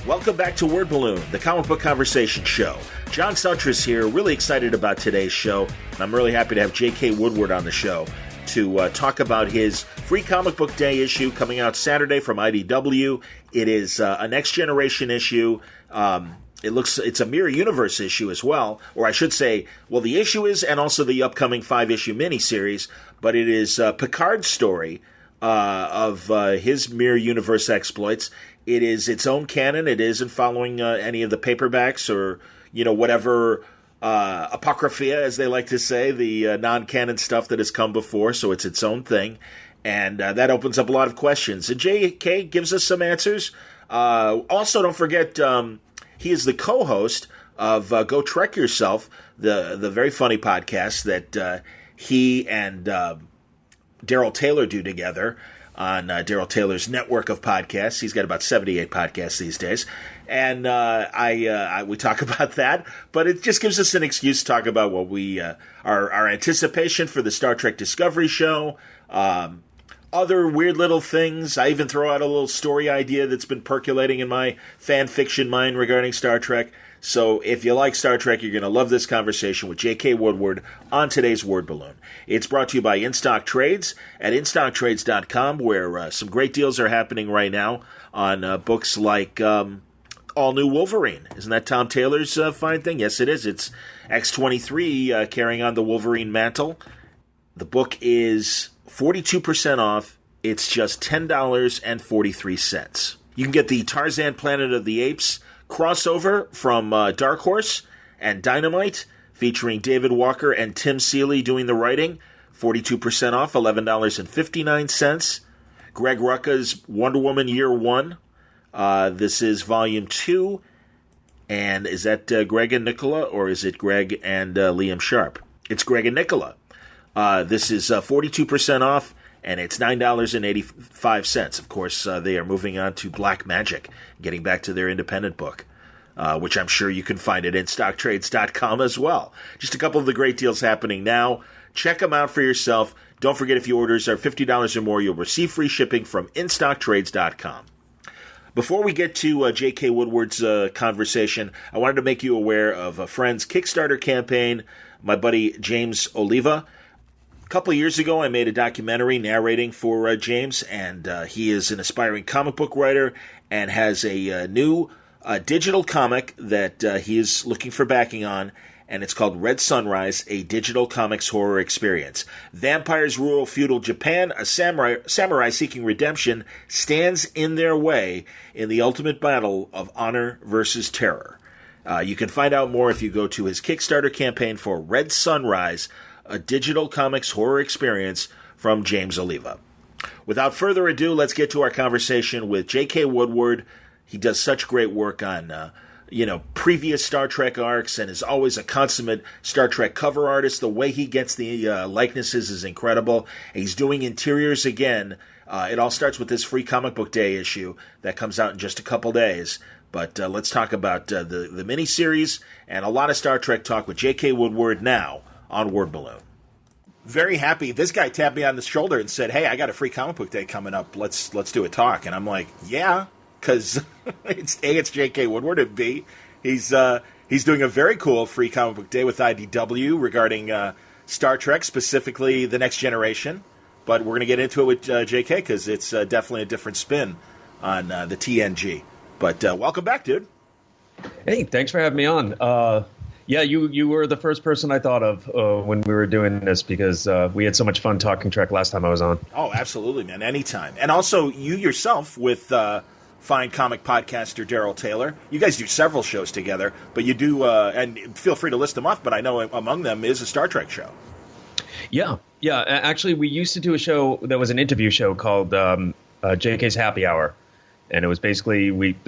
Welcome back to Word Balloon, the comic book conversation show. John Suntress here, really excited about today's show. I'm really happy to have JK Woodward on the show to talk about his Free Comic Book Day issue coming out Saturday from IDW. It is a Next Generation issue. It's a Mirror Universe issue as well, or I should say, well, the issue is, and also the upcoming 5-issue miniseries, but it is Picard's story of his Mirror Universe exploits. It is its own canon. It isn't following any of the paperbacks or, whatever apocrypha, as they like to say, the non-canon stuff that has come before. So it's its own thing. And that opens up a lot of questions. And JK gives us some answers. Also, don't forget, he is the co-host of Go Trek Yourself, the very funny podcast that he and Daryl Taylor do together on Daryl Taylor's network of podcasts. He's got about 78 podcasts these days. And we talk about that, but it just gives us an excuse to talk about what we our anticipation for the Star Trek Discovery show, other weird little things. I even throw out a little story idea that's been percolating in my fan fiction mind regarding Star Trek. So if you like Star Trek, you're going to love this conversation with JK Woodward on today's Word Balloon. It's brought to you by InStock Trades at InStockTrades.com, where some great deals are happening right now on books like All New Wolverine. Isn't that Tom Taylor's fine thing? Yes, it is. It's X-23 carrying on the Wolverine mantle. The book is 42% off. It's just $10.43. You can get the Tarzan Planet of the Apes crossover from Dark Horse and Dynamite, featuring David Walker and Tim Seeley doing the writing. 42% off, $11.59. Greg Rucka's Wonder Woman Year 1. This is Volume 2. And is that Greg and Nicola, or is it Greg and Liam Sharp? It's Greg and Nicola. This is 42% off, and it's $9.85. Of course, they are moving on to Black Magic, getting back to their independent book, which I'm sure you can find at InStockTrades.com as well. Just a couple of the great deals happening now. Check them out for yourself. Don't forget, if your orders are $50 or more, you'll receive free shipping from InStockTrades.com. Before we get to J.K. Woodward's conversation, I wanted to make you aware of a friend's Kickstarter campaign, my buddy James Oliva. A couple of years ago, I made a documentary narrating for James, and he is an aspiring comic book writer and has a new digital comic that he is looking for backing on, and it's called Red Sunrise, a digital comics horror experience. Vampires rule feudal Japan. A samurai seeking redemption stands in their way in the ultimate battle of honor versus terror. You can find out more if you go to his Kickstarter campaign for Red Sunrise, a digital comics horror experience from James Oliva. Without further ado, let's get to our conversation with J.K. Woodward. He does such great work on, previous Star Trek arcs and is always a consummate Star Trek cover artist. The way he gets the likenesses is incredible. He's doing interiors again. It all starts with this Free Comic Book Day issue that comes out in just a couple days. But let's talk about the miniseries and a lot of Star Trek talk with J.K. Woodward now on Word Balloon. Very happy. This guy tapped me on the shoulder and said, "Hey, I got a Free Comic Book Day coming up. Let's do a talk." And I'm like, "Yeah," because it's J.K. Woodward, and B, he's doing a very cool Free Comic Book Day with IDW regarding Star Trek, specifically The Next Generation. But we're going to get into it with J.K. because it's definitely a different spin on the TNG. But welcome back, dude. Hey, thanks for having me on. Yeah, you were the first person I thought of when we were doing this because we had so much fun talking Trek last time I was on. Oh, absolutely, man. Anytime. And also, you yourself with fine comic podcaster Daryl Taylor. You guys do several shows together, but you do, and feel free to list them off, but I know among them is a Star Trek show. Yeah. Actually, we used to do a show that was an interview show called JK's Happy Hour. And it was basically we'd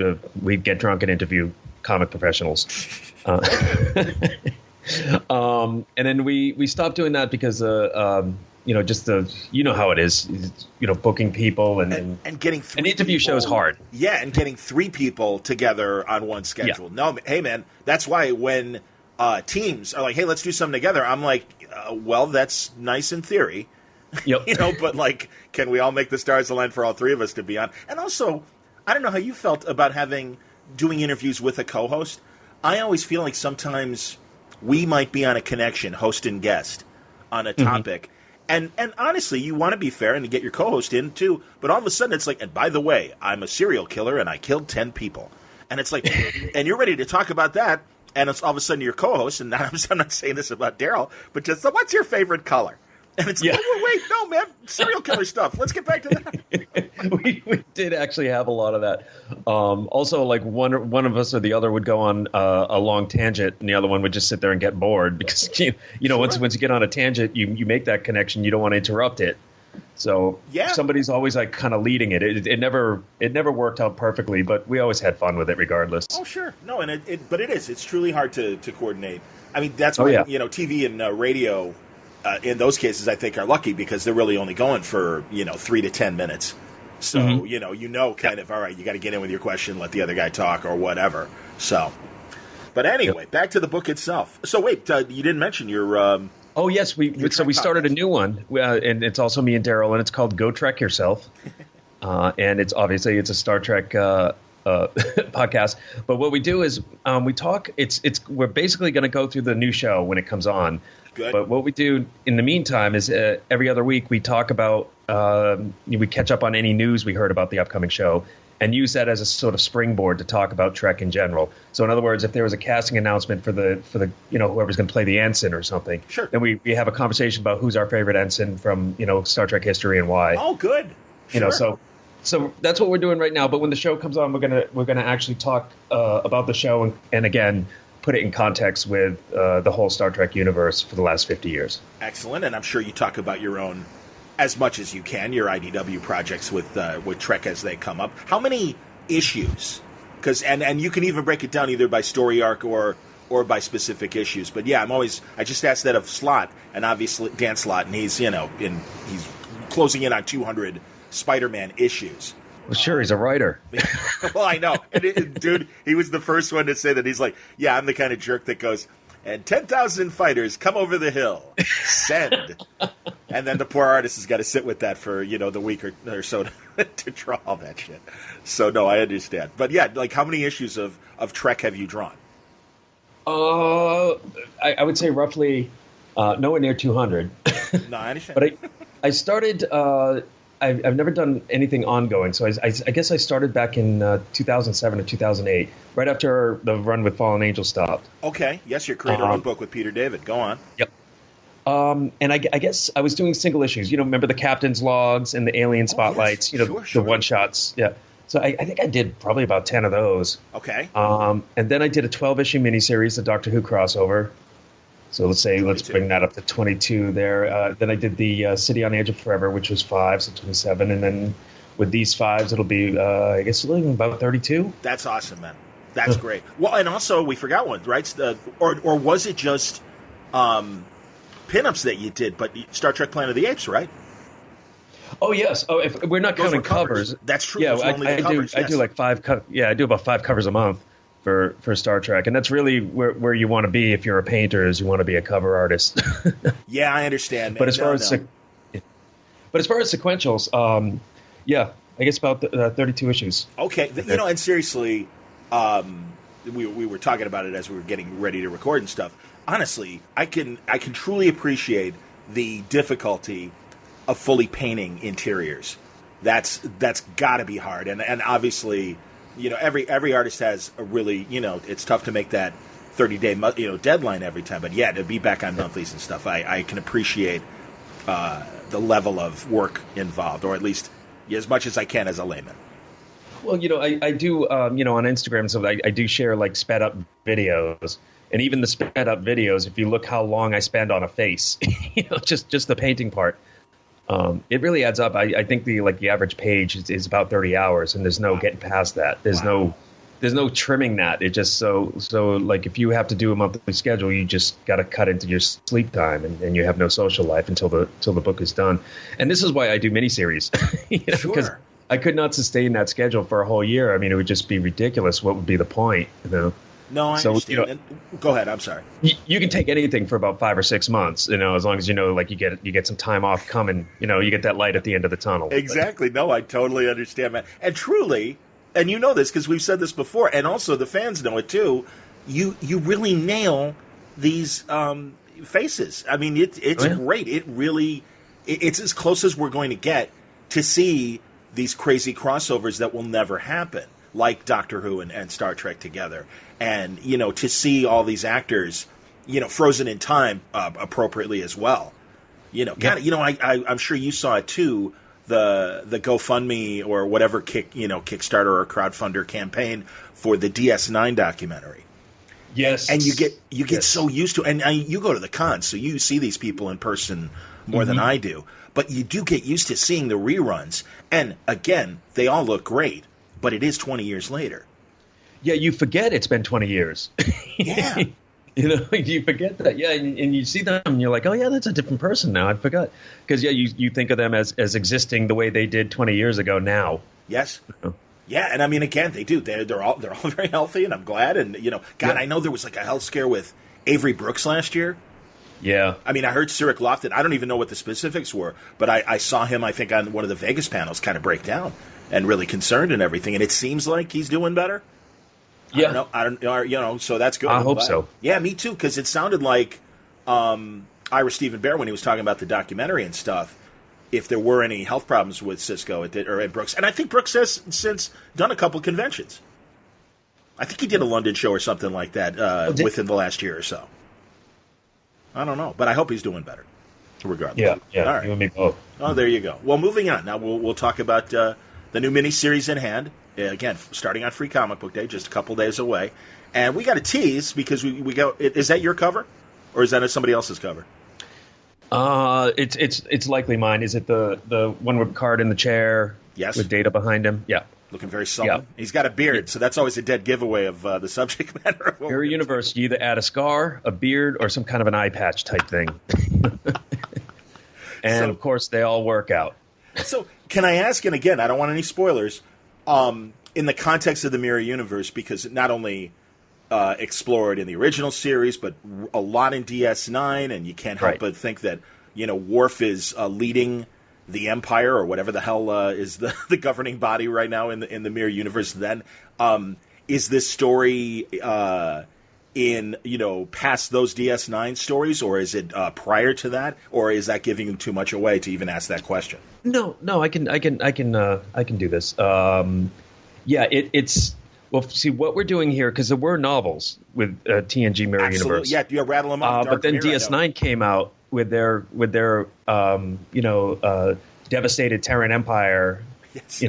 get drunk and interview comic professionals. And then we stopped doing that because just how it is, booking people and getting an interview show is hard. Yeah, and getting 3 people together on one schedule. Yeah. No, hey man, that's why when teams are like, "Hey, let's do something together," I'm like, "Well, that's nice in theory." Yep. But like, can we all make the stars align for all 3 of us to be on? And also, I don't know how you felt about having doing interviews with a co-host, I always feel like sometimes we might be on a connection, host and guest, on a topic. And honestly, you want to be fair and get your co-host in, too. But all of a sudden, it's like, and by the way, I'm a serial killer and I killed 10 people. And it's like, and you're ready to talk about that. And it's all of a sudden your co-host, and I'm not saying this about Daryl, but just, so what's your favorite color? And it's like, oh, wait, no, man, serial killer stuff. Let's get back to that. we did actually have a lot of that. Also, like one of us or the other would go on a long tangent, and the other one would just sit there and get bored because once you get on a tangent, you make that connection. You don't want to interrupt it. So somebody's always like kind of leading it. It never worked out perfectly, but we always had fun with it regardless. Oh, sure. No, and but it is. It's truly hard to coordinate. I mean, that's why TV and radio. In those cases, I think are lucky because they're really only going for 3 to 10 minutes. So kind of all right. You got to get in with your question, let the other guy talk or whatever. So, but anyway, back to the book itself. So wait, you didn't mention your. Oh yes, we started a new one, and it's also me and Daryl, and it's called Go Trek Yourself, and it's a Star Trek podcast. But what we do is we talk. We're basically going to go through the new show when it comes on. Good. But what we do in the meantime is every other week we talk about we catch up on any news we heard about the upcoming show and use that as a sort of springboard to talk about Trek in general. So in other words, if there was a casting announcement for the whoever's going to play the ensign or something, sure. Then we have a conversation about who's our favorite ensign from Star Trek history and why. Oh, good. Sure. So that's what we're doing right now. But when the show comes on, we're gonna actually talk about the show and again put it in context with the whole Star Trek universe for the last 50 years. Excellent, and I'm sure you talk about your own as much as you can, your IDW projects with Trek as they come up. How many issues? Because and you can even break it down either by story arc or by specific issues. But yeah, I just asked that of Slott, and obviously Dan Slott, and he's he's closing in on 200 Spider-Man issues. Well, sure, he's a writer. Well, I know. Dude, he was the first one to say that. He's like, yeah, I'm the kind of jerk that goes, and 10,000 fighters come over the hill. Send. And then the poor artist has got to sit with that for, the week or so to draw all that shit. So, no, I understand. But, yeah, like, how many issues of Trek have you drawn? I would say roughly nowhere near 200. No, I understand. But I started... I've never done anything ongoing, so I guess I started back in 2007 or 2008, right after the run with Fallen Angel stopped. Okay, yes, your creator-owned book with Peter David. Go on. Yep. And I guess I was doing single issues. Remember the Captain's Logs and the Alien Spotlights, sure. The one-shots. Yeah. So I think I did probably about 10 of those. Okay. And then I did a 12-issue miniseries, the Doctor Who crossover. So let's bring that up to 22 there. Then I did the City on the Edge of Forever, which was 5, so 27. And then with these 5s, it'll be, I guess, about 32. That's awesome, man. That's great. Well, and also, we forgot one, right? Or was it just pinups that you did, but Star Trek Planet of the Apes, right? Oh, yes. Oh, if we're not counting covers. That's true. Yeah, I do like 5 I do about 5 covers a month. For Star Trek, and that's really where you want to be if you're a painter, is you want to be a cover artist. Yeah, I understand. Man. But as far as sequentials, I guess about 32 issues. Okay, and seriously, we were talking about it as we were getting ready to record and stuff. Honestly, I can truly appreciate the difficulty of fully painting interiors. That's got to be hard, and obviously. Every artist has a really, it's tough to make that 30-day, deadline every time. But yeah, to be back on monthlies and stuff, I can appreciate the level of work involved, or at least as much as I can as a layman. Well, I do, on Instagram, so I do share like sped up videos, and even the sped up videos, if you look how long I spend on a face, just the painting part. It really adds up. I think the average page is about 30 hours, and there's no getting past that. There's no trimming that. It just so like if you have to do a monthly schedule, you just got to cut into your sleep time, and you have no social life until the book is done. And this is why I do miniseries, because I could not sustain that schedule for a whole year. I mean, it would just be ridiculous. What would be the point? No, I understand. Go ahead. I'm sorry. You can take anything for about 5 or 6 months, as long as like you get some time off coming. You get that light at the end of the tunnel. Exactly. No, I totally understand, man. And truly, and you know this because we've said this before, and also the fans know it too. You really nail these faces. I mean, it's great. It's as close as we're going to get to see these crazy crossovers that will never happen, like Doctor Who and Star Trek together, and to see all these actors, frozen in time appropriately as well. I'm sure you saw it too. The GoFundMe or whatever Kickstarter or crowdfunder campaign for the DS9 documentary. Yes, and you get so used to, and you go to the cons, so you see these people in person more than I do. But you do get used to seeing the reruns, and again, they all look great. But it is 20 years later. Yeah, you forget it's been 20 years. Yeah. You forget that. Yeah, and you see them, and you're like, oh, yeah, that's a different person now. I forgot. Because, yeah, you think of them as existing the way they did 20 years ago now. Yes. Yeah, and I mean, again, they do. They're all very healthy, and I'm glad. And, I know there was like a health scare with Avery Brooks last year. Yeah. I mean, I heard Cyril Lofton. I don't even know what the specifics were, but I saw him, I think, on one of the Vegas panels kind of break down and really concerned and everything. And it seems like he's doing better. Yeah. I don't know, so that's good. I hope so. Yeah, me too, because it sounded like Ira Stephen Bear, when he was talking about the documentary and stuff, if there were any health problems with Cisco or at Brooks. And I think Brooks has since done a couple conventions. I think he did a London show or something like that within the last year or so. I don't know, but I hope he's doing better, regardless. Yeah. All right. You and me both. Oh, there you go. Well, moving on. Now we'll talk about the new miniseries in hand. Again, starting on Free Comic Book Day, just a couple days away. And we got a tease because we go. Is that your cover, or is that somebody else's cover? It's likely mine. Is it the one with Picard in the chair? Yes. With Data behind him. Yeah. Looking very sullen. Yeah. He's got a beard, so that's always a dead giveaway of the subject matter. Mirror Universe, you either add a scar, a beard, or some kind of an eye patch type thing. Of course, they all work out. So, can I ask, and again, I don't want any spoilers, in the context of the Mirror Universe, because it not only explored in the original series, but a lot in DS9, and you can't help but think that, Worf is leading the Empire, or whatever the hell is the governing body right now in the Mirror Universe. Then is this story in past those DS9 stories, or is it prior to that, or is that giving him too much away to even ask that question? No, I can do this. It's well. See what we're doing here, because there were novels with TNG Mirror Universe. Yeah, you rattle them off. But then DS9 came out with their devastated Terran Empire, yes.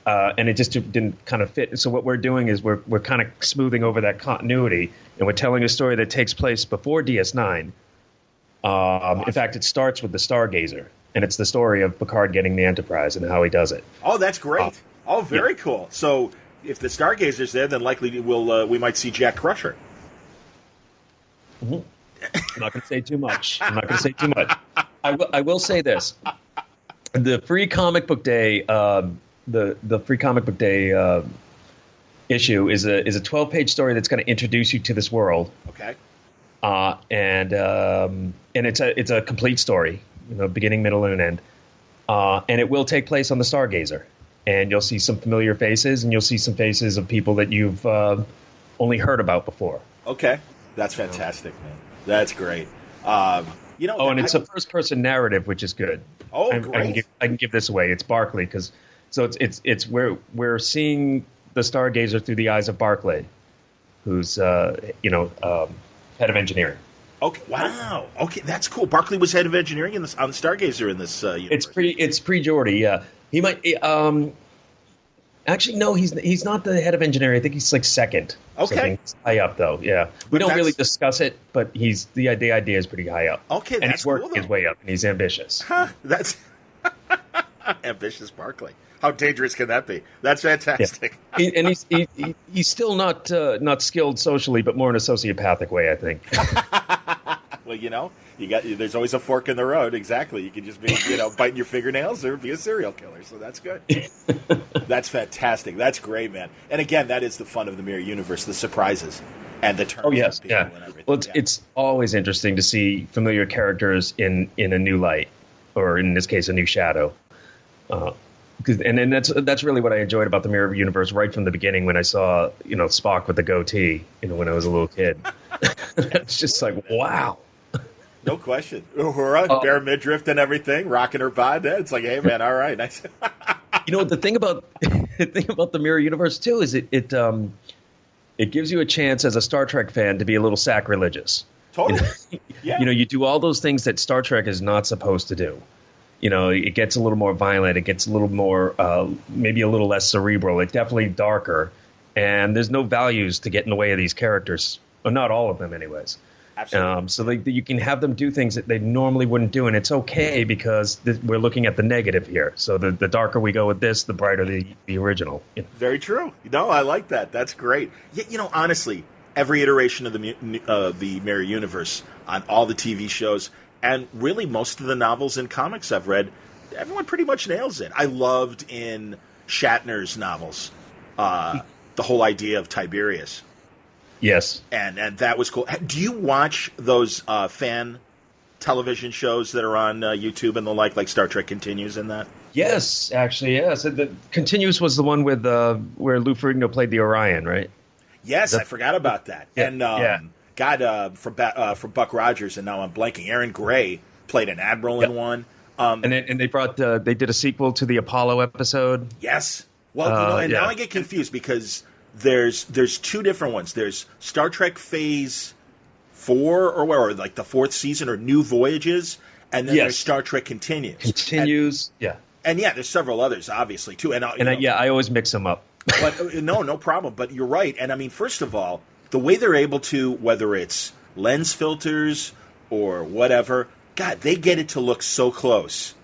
And it just didn't kind of fit. So what we're doing is we're kind of smoothing over that continuity, and we're telling a story that takes place before DS9. Awesome. In fact, it starts with the Stargazer, and it's the story of Picard getting the Enterprise and how he does it. Oh, that's great. Very cool. So if the Stargazer's there, then likely we might see Jack Crusher. Mm-hmm. I'm not going to say too much. I will say this: the Free Comic Book Day, the Free Comic Book Day issue is a 12-page story that's going to introduce you to this world. Okay. And it's a complete story, beginning, middle, and end. And it will take place on the Stargazer, and you'll see some familiar faces, and you'll see some faces of people that you've only heard about before. Okay, that's fantastic, man. That's great. And it's a first-person narrative, which is good. Oh, great! I can give this away. It's Barclay, it's where we're seeing the Stargazer through the eyes of Barclay, who's head of engineering. Okay, wow. Okay, that's cool. Barclay was head of engineering on the Stargazer in this universe. It's pre-Geordi, yeah. He might actually no, he's not the head of engineering. I think he's like second. Okay, he's high up though. Yeah, we don't really discuss it, but the idea is pretty high up. Okay, and he's working his way up, and he's ambitious. Huh, that's ambitious, Barclay. How dangerous can that be? That's fantastic. Yeah. He's still not skilled socially, but more in a sociopathic way, I think. Well, there's always a fork in the road. Exactly. You can just be, biting your fingernails or be a serial killer. So that's good. That's fantastic. That's great, man. And again, that is the fun of the Mirror Universe, the surprises and the turns. Oh, yes. Of people and everything. Well, it's always interesting to see familiar characters in a new light, or in this case, a new shadow. And then that's really what I enjoyed about the Mirror Universe right from the beginning when I saw, Spock with the goatee, when I was a little kid. It's just like, wow. No question. Uhura, bare midriff and everything, rocking her bod. It's like, hey, man, all right. Nice. The thing about the Mirror Universe, too, is it gives you a chance as a Star Trek fan to be a little sacrilegious. Totally. Yeah. You do all those things that Star Trek is not supposed to do. It gets a little more violent. It gets a little more, maybe a little less cerebral. It's definitely darker. And there's no values to get in the way of these characters. Well, not all of them, anyways. Absolutely. So you can have them do things that they normally wouldn't do. And it's okay because we're looking at the negative here. So the darker we go with this, the brighter the original. Very true. No, I like that. That's great. Honestly, every iteration of the Mirror Universe on all the TV shows and really most of the novels and comics I've read, everyone pretty much nails it. I loved in Shatner's novels the whole idea of Tiberius. Yes. And that was cool. Do you watch those fan television shows that are on YouTube and the like Star Trek Continues and that? Yes, actually, yes. The Continuous was the one with where Lou Ferrigno played the Orion, right? Yes, I forgot about that. Yeah, And God, from Buck Rogers, and now I'm blanking. Aaron Gray played an admiral in one. And they did a sequel to the Apollo episode. Yes. Well, now I get confused because there's two different ones. There's Star Trek Phase 4 or like the 4th season or New Voyages, and then there's Star Trek Continues. And there's several others obviously too. I always mix them up. But no problem. But you're right. And I mean, first of all, the way they're able to, whether it's lens filters or whatever, God, they get it to look so close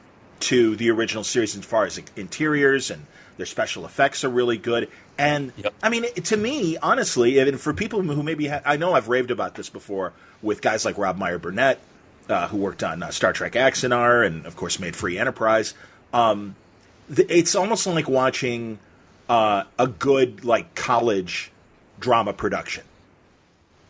to the original series as far as interiors, and their special effects are really good. And I mean, to me, honestly, and for people who maybe I know I've raved about this before with guys like Rob Meyer Burnett, who worked on Star Trek Axanar and of course made Free Enterprise. It's almost like watching a good college drama production.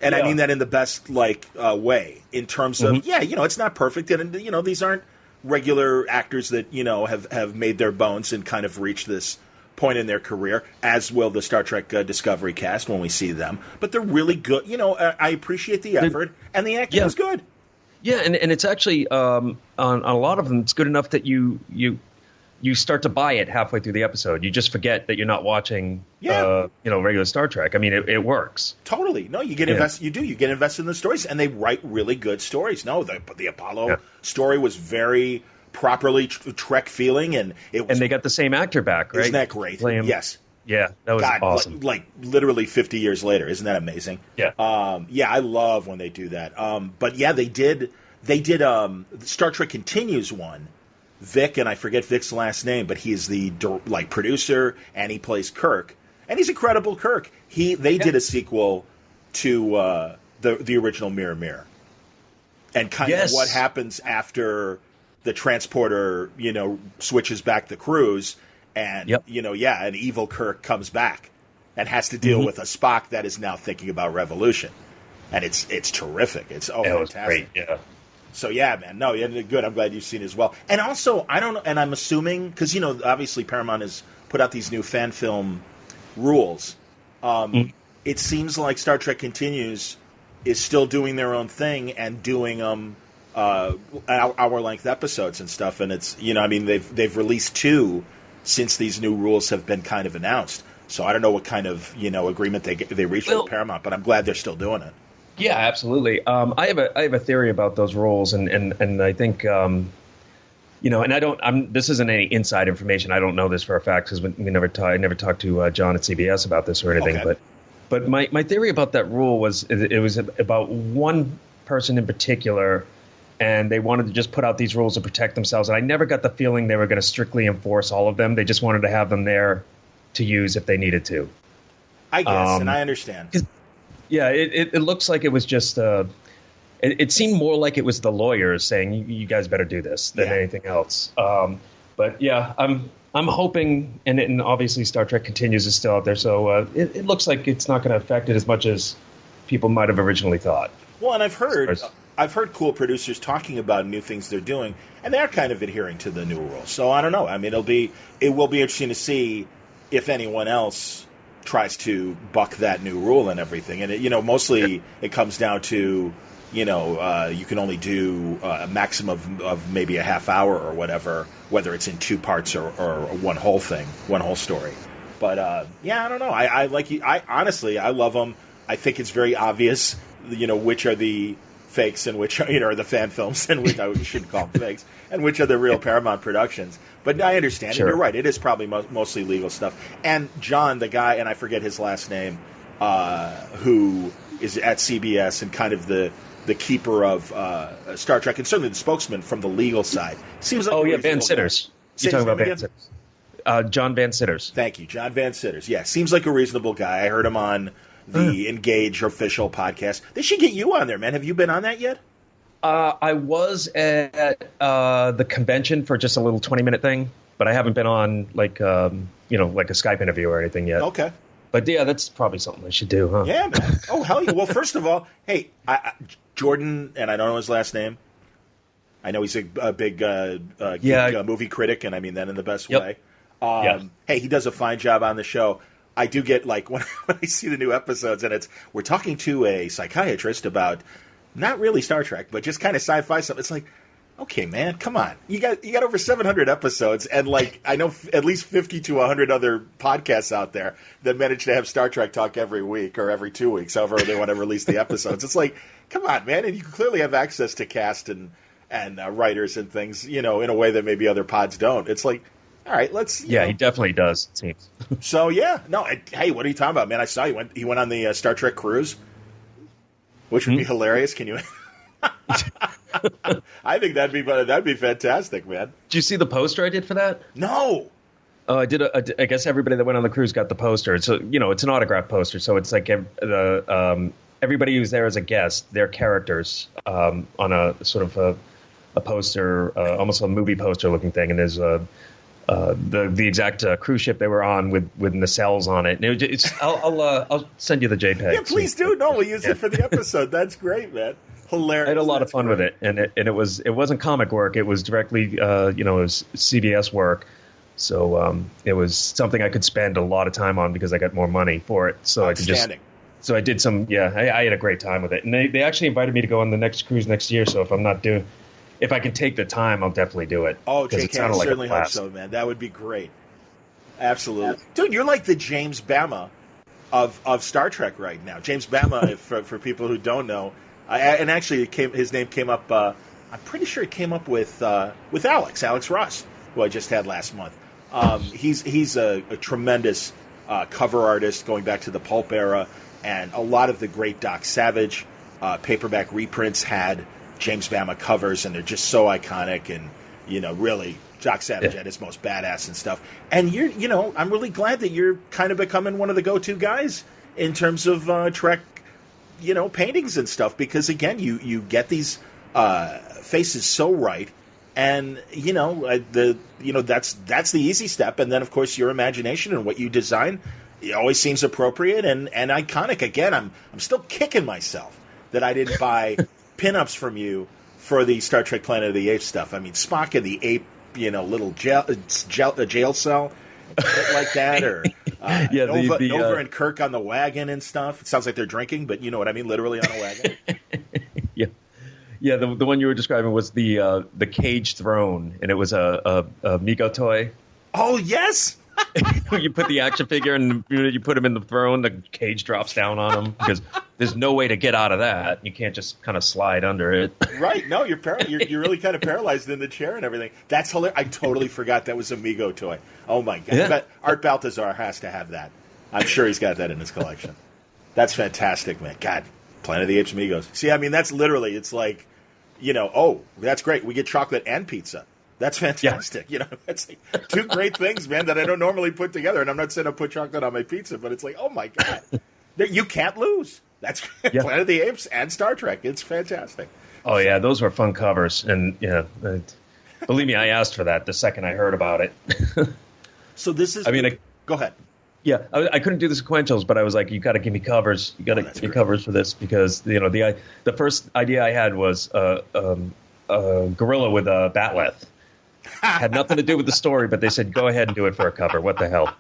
And I mean that in the best way, in terms of it's not perfect, and these aren't regular actors that have made their bones and kind of reached this point in their career, as will the Star Trek Discovery cast when we see them. But they're really good. I appreciate the effort, and the acting is good. Yeah, and it's actually on a lot of them, it's good enough that you start to buy it halfway through the episode. You just forget that you're not watching, regular Star Trek. I mean, it works. Totally. No, you get invested. You do. You get invested in the stories, and they write really good stories. No, the Apollo story was very properly Trek feeling, and it was. And they got the same actor back, right? Isn't that great? Yes. Yeah, that was awesome. Like literally 50 years later. Isn't that amazing? Yeah. I love when they do that. But they did Star Trek Continues one. Vic, and I forget Vic's last name, but he is the producer, and he plays Kirk, and he's incredible. Kirk. They did a sequel to the original Mirror, and kind of what happens after the transporter, switches back the cruise, and an evil Kirk comes back and has to deal with a Spock that is now thinking about revolution, and it's terrific. It's fantastic. Great. Yeah. So man, no, good. I'm glad you've seen it as well. And also, I don't know, and I'm assuming because obviously Paramount has put out these new fan film rules. It seems like Star Trek Continues is still doing their own thing and doing hour-length episodes and stuff. And it's they've released 2 since these new rules have been kind of announced. So I don't know what kind of agreement they reached with Paramount, but I'm glad they're still doing it. Yeah, absolutely. I have a theory about those rules, and I think and I don't. This isn't any inside information. I don't know this for a fact because I never talked to John at CBS about this or anything. Okay. But my theory about that rule was it was about one person in particular, and they wanted to just put out these rules to protect themselves. And I never got the feeling they were going to strictly enforce all of them. They just wanted to have them there to use if they needed to. I guess, and I understand. Yeah, it looks like it was just it seemed more like it was the lawyers saying you guys better do this than anything else. But I'm hoping, and obviously Star Trek Continues is still out there, so it looks like it's not going to affect it as much as people might have originally thought. Well, and I've heard I've heard cool producers talking about new things they're doing, and they are kind of adhering to the new rules. So I don't know. I mean, it will be interesting to see if anyone else tries to buck that new rule and everything. And mostly it comes down to you can only do a maximum of maybe a half hour or whatever, whether it's in two parts or one whole thing, one whole story. But I don't know. I like you. I honestly, I love them. I think it's very obvious, which are the fakes and which are the fan films and which I shouldn't call them fakes and which are the real Paramount productions. But I understand. Sure. And you're right. It is probably mostly legal stuff. And John, the guy, and I forget his last name, who is at CBS and kind of the keeper of Star Trek and certainly the spokesman from the legal side. Seems like Van Sitters. You're talking about Van Sitters. John Van Sitters. Thank you, John Van Sitters. Yeah, seems like a reasonable guy. I heard him on the Engage official podcast. They should get you on there, man. Have you been on that yet? I was at the convention for just a little 20-minute thing, but I haven't been on like a Skype interview or anything yet. Okay. But yeah, that's probably something I should do, huh? Yeah, man. Oh, hell yeah. Well, first of all, hey, Jordan, and I don't know his last name. I know he's a big movie critic, and I mean that in the best way. Hey, he does a fine job on the show. I do get, like, when I see the new episodes, and we're talking to a psychiatrist about not really Star Trek, but just kind of sci-fi stuff. It's like, okay, man, come on. You got over 700 episodes, and, like, I know at least 50 to 100 other podcasts out there that manage to have Star Trek talk every week or every 2 weeks, however they want to release the episodes. It's like, come on, man. And you clearly have access to cast and writers and things, in a way that maybe other pods don't. It's like, all right, let's. He definitely does, it seems. So, hey, what are you talking about, man? I saw he went on the Star Trek cruise, which would be hilarious. Can you? I think that'd be fantastic, man. Did you see the poster I did for that? No. Oh, I did. I guess everybody that went on the cruise got the poster. So it's an autograph poster. So it's like everybody who's there as a guest, their characters on a sort of a poster, almost a movie poster looking thing, and there's the exact cruise ship they were on with nacelles on it. And I'll send you the JPEG. Yeah, please do. No, we'll use it for the episode. That's great, man. Hilarious. I had a lot of fun with it, and it wasn't comic work. It was directly it was CBS work. So it was something I could spend a lot of time on because I got more money for it. So I could just. So I did some. Yeah, I had a great time with it, and they actually invited me to go on the next cruise next year. So if I can take the time, I'll definitely do it. Oh, JK, I certainly hope so, man. That would be great. Absolutely. Dude, you're like the James Bama of Star Trek right now. James Bama, for people who don't know, and actually his name came up, I'm pretty sure it came up with Alex Ross, who I just had last month. He's a tremendous cover artist going back to the pulp era, and a lot of the great Doc Savage paperback reprints had James Bama covers, and they're just so iconic, and really Doc Savage at his most badass and stuff. And I'm really glad that you're kind of becoming one of the go-to guys in terms of Trek, paintings and stuff, because again, you get these faces so right, and that's the easy step, and then of course your imagination and what you design, it always seems appropriate and iconic. Again, I'm still kicking myself that I didn't buy pinups from you for the Star Trek Planet of the Apes stuff. I mean, Spock and the ape, little jail cell, shit like that, or Nova and Kirk on the wagon and stuff. It sounds like they're drinking, but you know what I mean, literally on a wagon. Yeah. The one you were describing was the cage throne, and it was a Mego toy. Oh yes. You put the action figure and you put him in the throne, the cage drops down on him because there's no way to get out of that. You can't just kind of slide under it. Right. No, you're really kind of paralyzed in the chair and everything. That's hilarious. I totally forgot that was a Mego toy. Oh, my God. Yeah. But Art Baltazar has to have that. I'm sure he's got that in his collection. That's fantastic, man. God, Planet of the Apes Megos. See, I mean, that's literally, it's like, oh, that's great. We get chocolate and pizza. That's fantastic. Yeah. That's like two great things, man, that I don't normally put together. And I'm not saying I put chocolate on my pizza, but it's like, oh, my God. You can't lose. That's Planet of the Apes and Star Trek. It's fantastic. Oh, yeah. Those were fun covers. And, believe me, I asked for that the second I heard about it. So this is... I mean, go ahead. Yeah, I couldn't do the sequentials, but I was like, you got to give me covers. You got to give me covers for this because the first idea I had was a gorilla with a batleth. Had nothing to do with the story, but they said go ahead and do it for a cover. What the hell?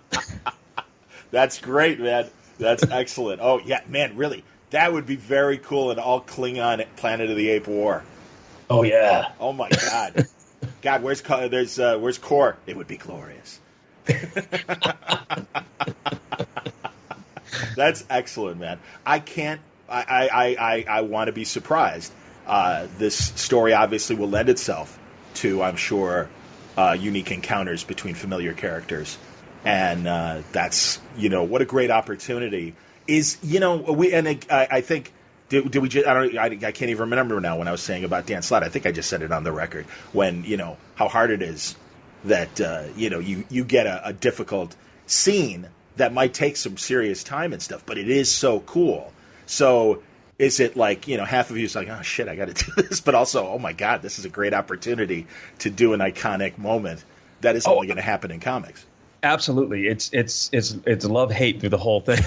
That's great, man. That's excellent. Oh yeah, man, really, that would be very cool in all Klingon Planet of the Apes War. Oh yeah. Oh my God. God, where's Core? It would be glorious. That's excellent, man. I want to be surprised. This story obviously will lend itself to, I'm sure, unique encounters between familiar characters, and that's what a great opportunity is. I think did we just I can't even remember now when I was saying about Dan Slott. I think I just said it on the record when how hard it is that you get a difficult scene that might take some serious time and stuff, but it is so cool. So is it like, half of you is like, oh shit, I got to do this, but also, oh my God, this is a great opportunity to do an iconic moment that is only going to happen in comics. Absolutely. It's love-hate through the whole thing.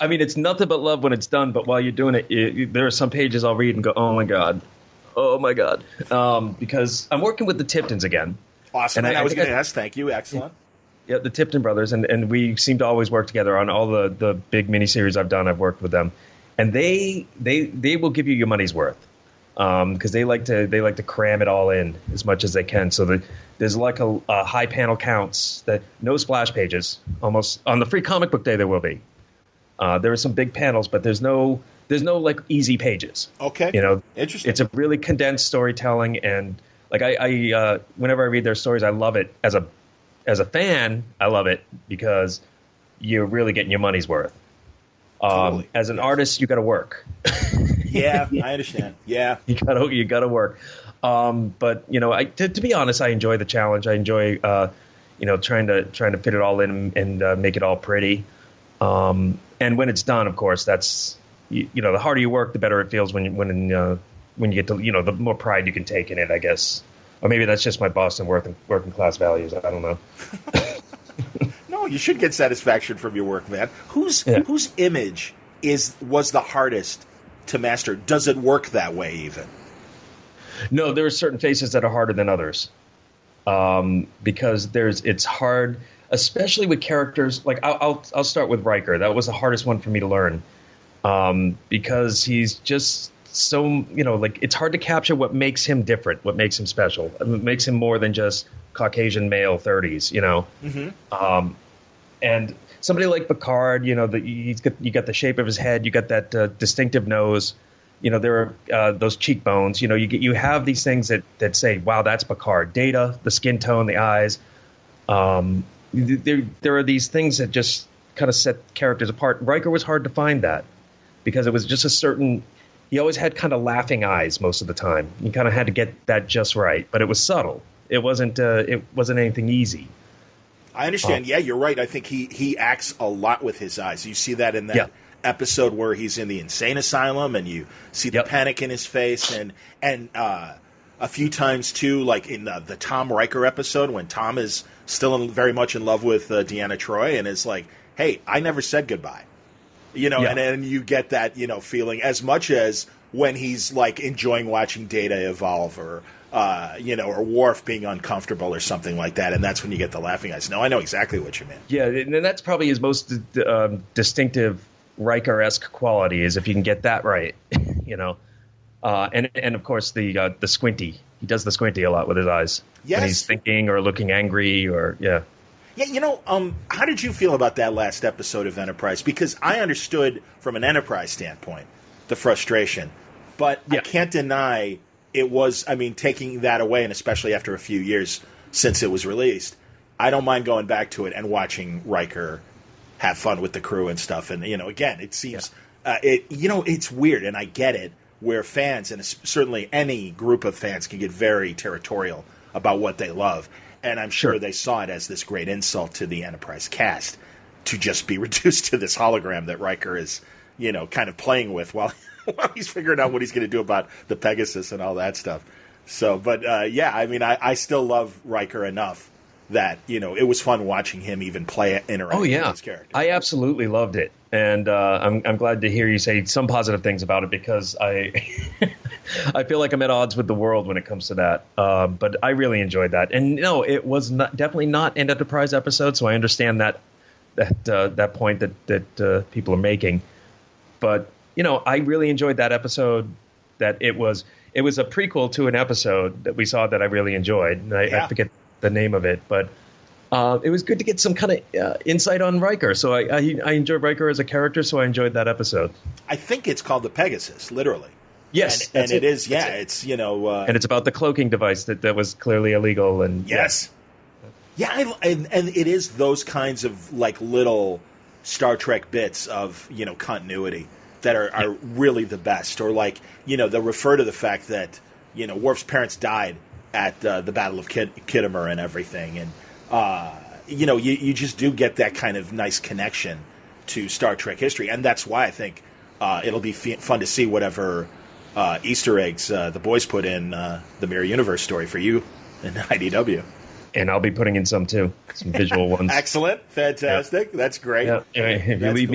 I mean, it's nothing but love when it's done, but while you're doing it, there are some pages I'll read and go, oh my God. Because I'm working with the Tiptons again. Awesome. And I was going to ask, thank you. Excellent. Yeah, the Tipton brothers, and we seem to always work together on all the big miniseries I've done. I've worked with them, and they will give you your money's worth because they like to cram it all in as much as they can. So there's like a high panel counts that no splash pages. Almost on the free comic book day there will be. There are some big panels, but there's no like easy pages. Okay, interesting. It's a really condensed storytelling, and like I whenever I read their stories, I love it as a fan, I love it because you're really getting your money's worth. Totally. As an artist, you got to work. Yeah, I understand. Yeah, you got to work. But to be honest, I enjoy the challenge. I enjoy trying to fit it all in and make it all pretty. And when it's done, of course, that's the harder you work, the better it feels when you get to the more pride you can take in it, I guess. Or maybe that's just my Boston working class values. I don't know. No, you should get satisfaction from your work, man. Whose image was the hardest to master? Does it work that way even? No, there are certain faces that are harder than others. Because it's hard, especially with characters like I'll start with Riker. That was the hardest one for me to learn. Because he's just so it's hard to capture what makes him different, what makes him special, what makes him more than just Caucasian male 30s, Mm-hmm. And somebody like Picard, you got the shape of his head, you got that distinctive nose, there are those cheekbones, you have these things that say, wow, that's Picard. Data, the skin tone, the eyes, there are these things that just kind of set characters apart. Riker was hard to find that because it was just a certain. He always had kind of laughing eyes most of the time. You kind of had to get that just right, but it was subtle. It wasn't anything easy. I understand. Yeah, you're right. I think he acts a lot with his eyes. You see that in that episode where he's in the insane asylum, and you see the panic in his face, and a few times too, like in the Tom Riker episode when Tom is still very much in love with Deanna Troi, and is like, "Hey, I never said goodbye." And you get that, feeling as much as when he's like enjoying watching Data evolve or Worf being uncomfortable or something like that. And that's when you get the laughing eyes. No, I know exactly what you mean. Yeah. And that's probably his most distinctive Riker-esque quality is if you can get that right, and of course the squinty, he does the squinty a lot with his eyes when he's thinking or looking angry or Yeah, how did you feel about that last episode of Enterprise? Because I understood from an Enterprise standpoint the frustration, but I can't deny it was, taking that away, and especially after a few years since it was released, I don't mind going back to it and watching Riker have fun with the crew and stuff. And, again, it seems, it's weird, and I get it, where fans, and certainly any group of fans, can get very territorial about what they love. And I'm sure they saw it as this great insult to the Enterprise cast to just be reduced to this hologram that Riker is, kind of playing with while he's figuring out what he's going to do about the Pegasus and all that stuff. So, but I still love Riker enough that, it was fun watching him even interact with his character. I absolutely loved it. And I'm glad to hear you say some positive things about it, because I I feel like I'm at odds with the world when it comes to that. But I really enjoyed that. And no, it was definitely not an Enterprise episode, so I understand that point that people are making. But, I really enjoyed that episode, that it was a prequel to an episode that we saw that I really enjoyed. And I forget the name of it, but it was good to get some kind of insight on Riker. So I enjoyed Riker as a character, so I enjoyed that episode. I think it's called the Pegasus, literally. Yes. And it is, it's, and it's about the cloaking device that was clearly illegal. And yes. Yeah, and it is those kinds of, like, little Star Trek bits of, continuity that are really the best. Or, like, they'll refer to the fact that, Worf's parents died at the Battle of Kittimer and everything. And, you just do get that kind of nice connection to Star Trek history. And that's why I think it'll be fun to see whatever Easter eggs the boys put in the Mirror Universe story for you in IDW. And I'll be putting in some too, some visual ones. Excellent, fantastic, that's great. Yeah. If you leave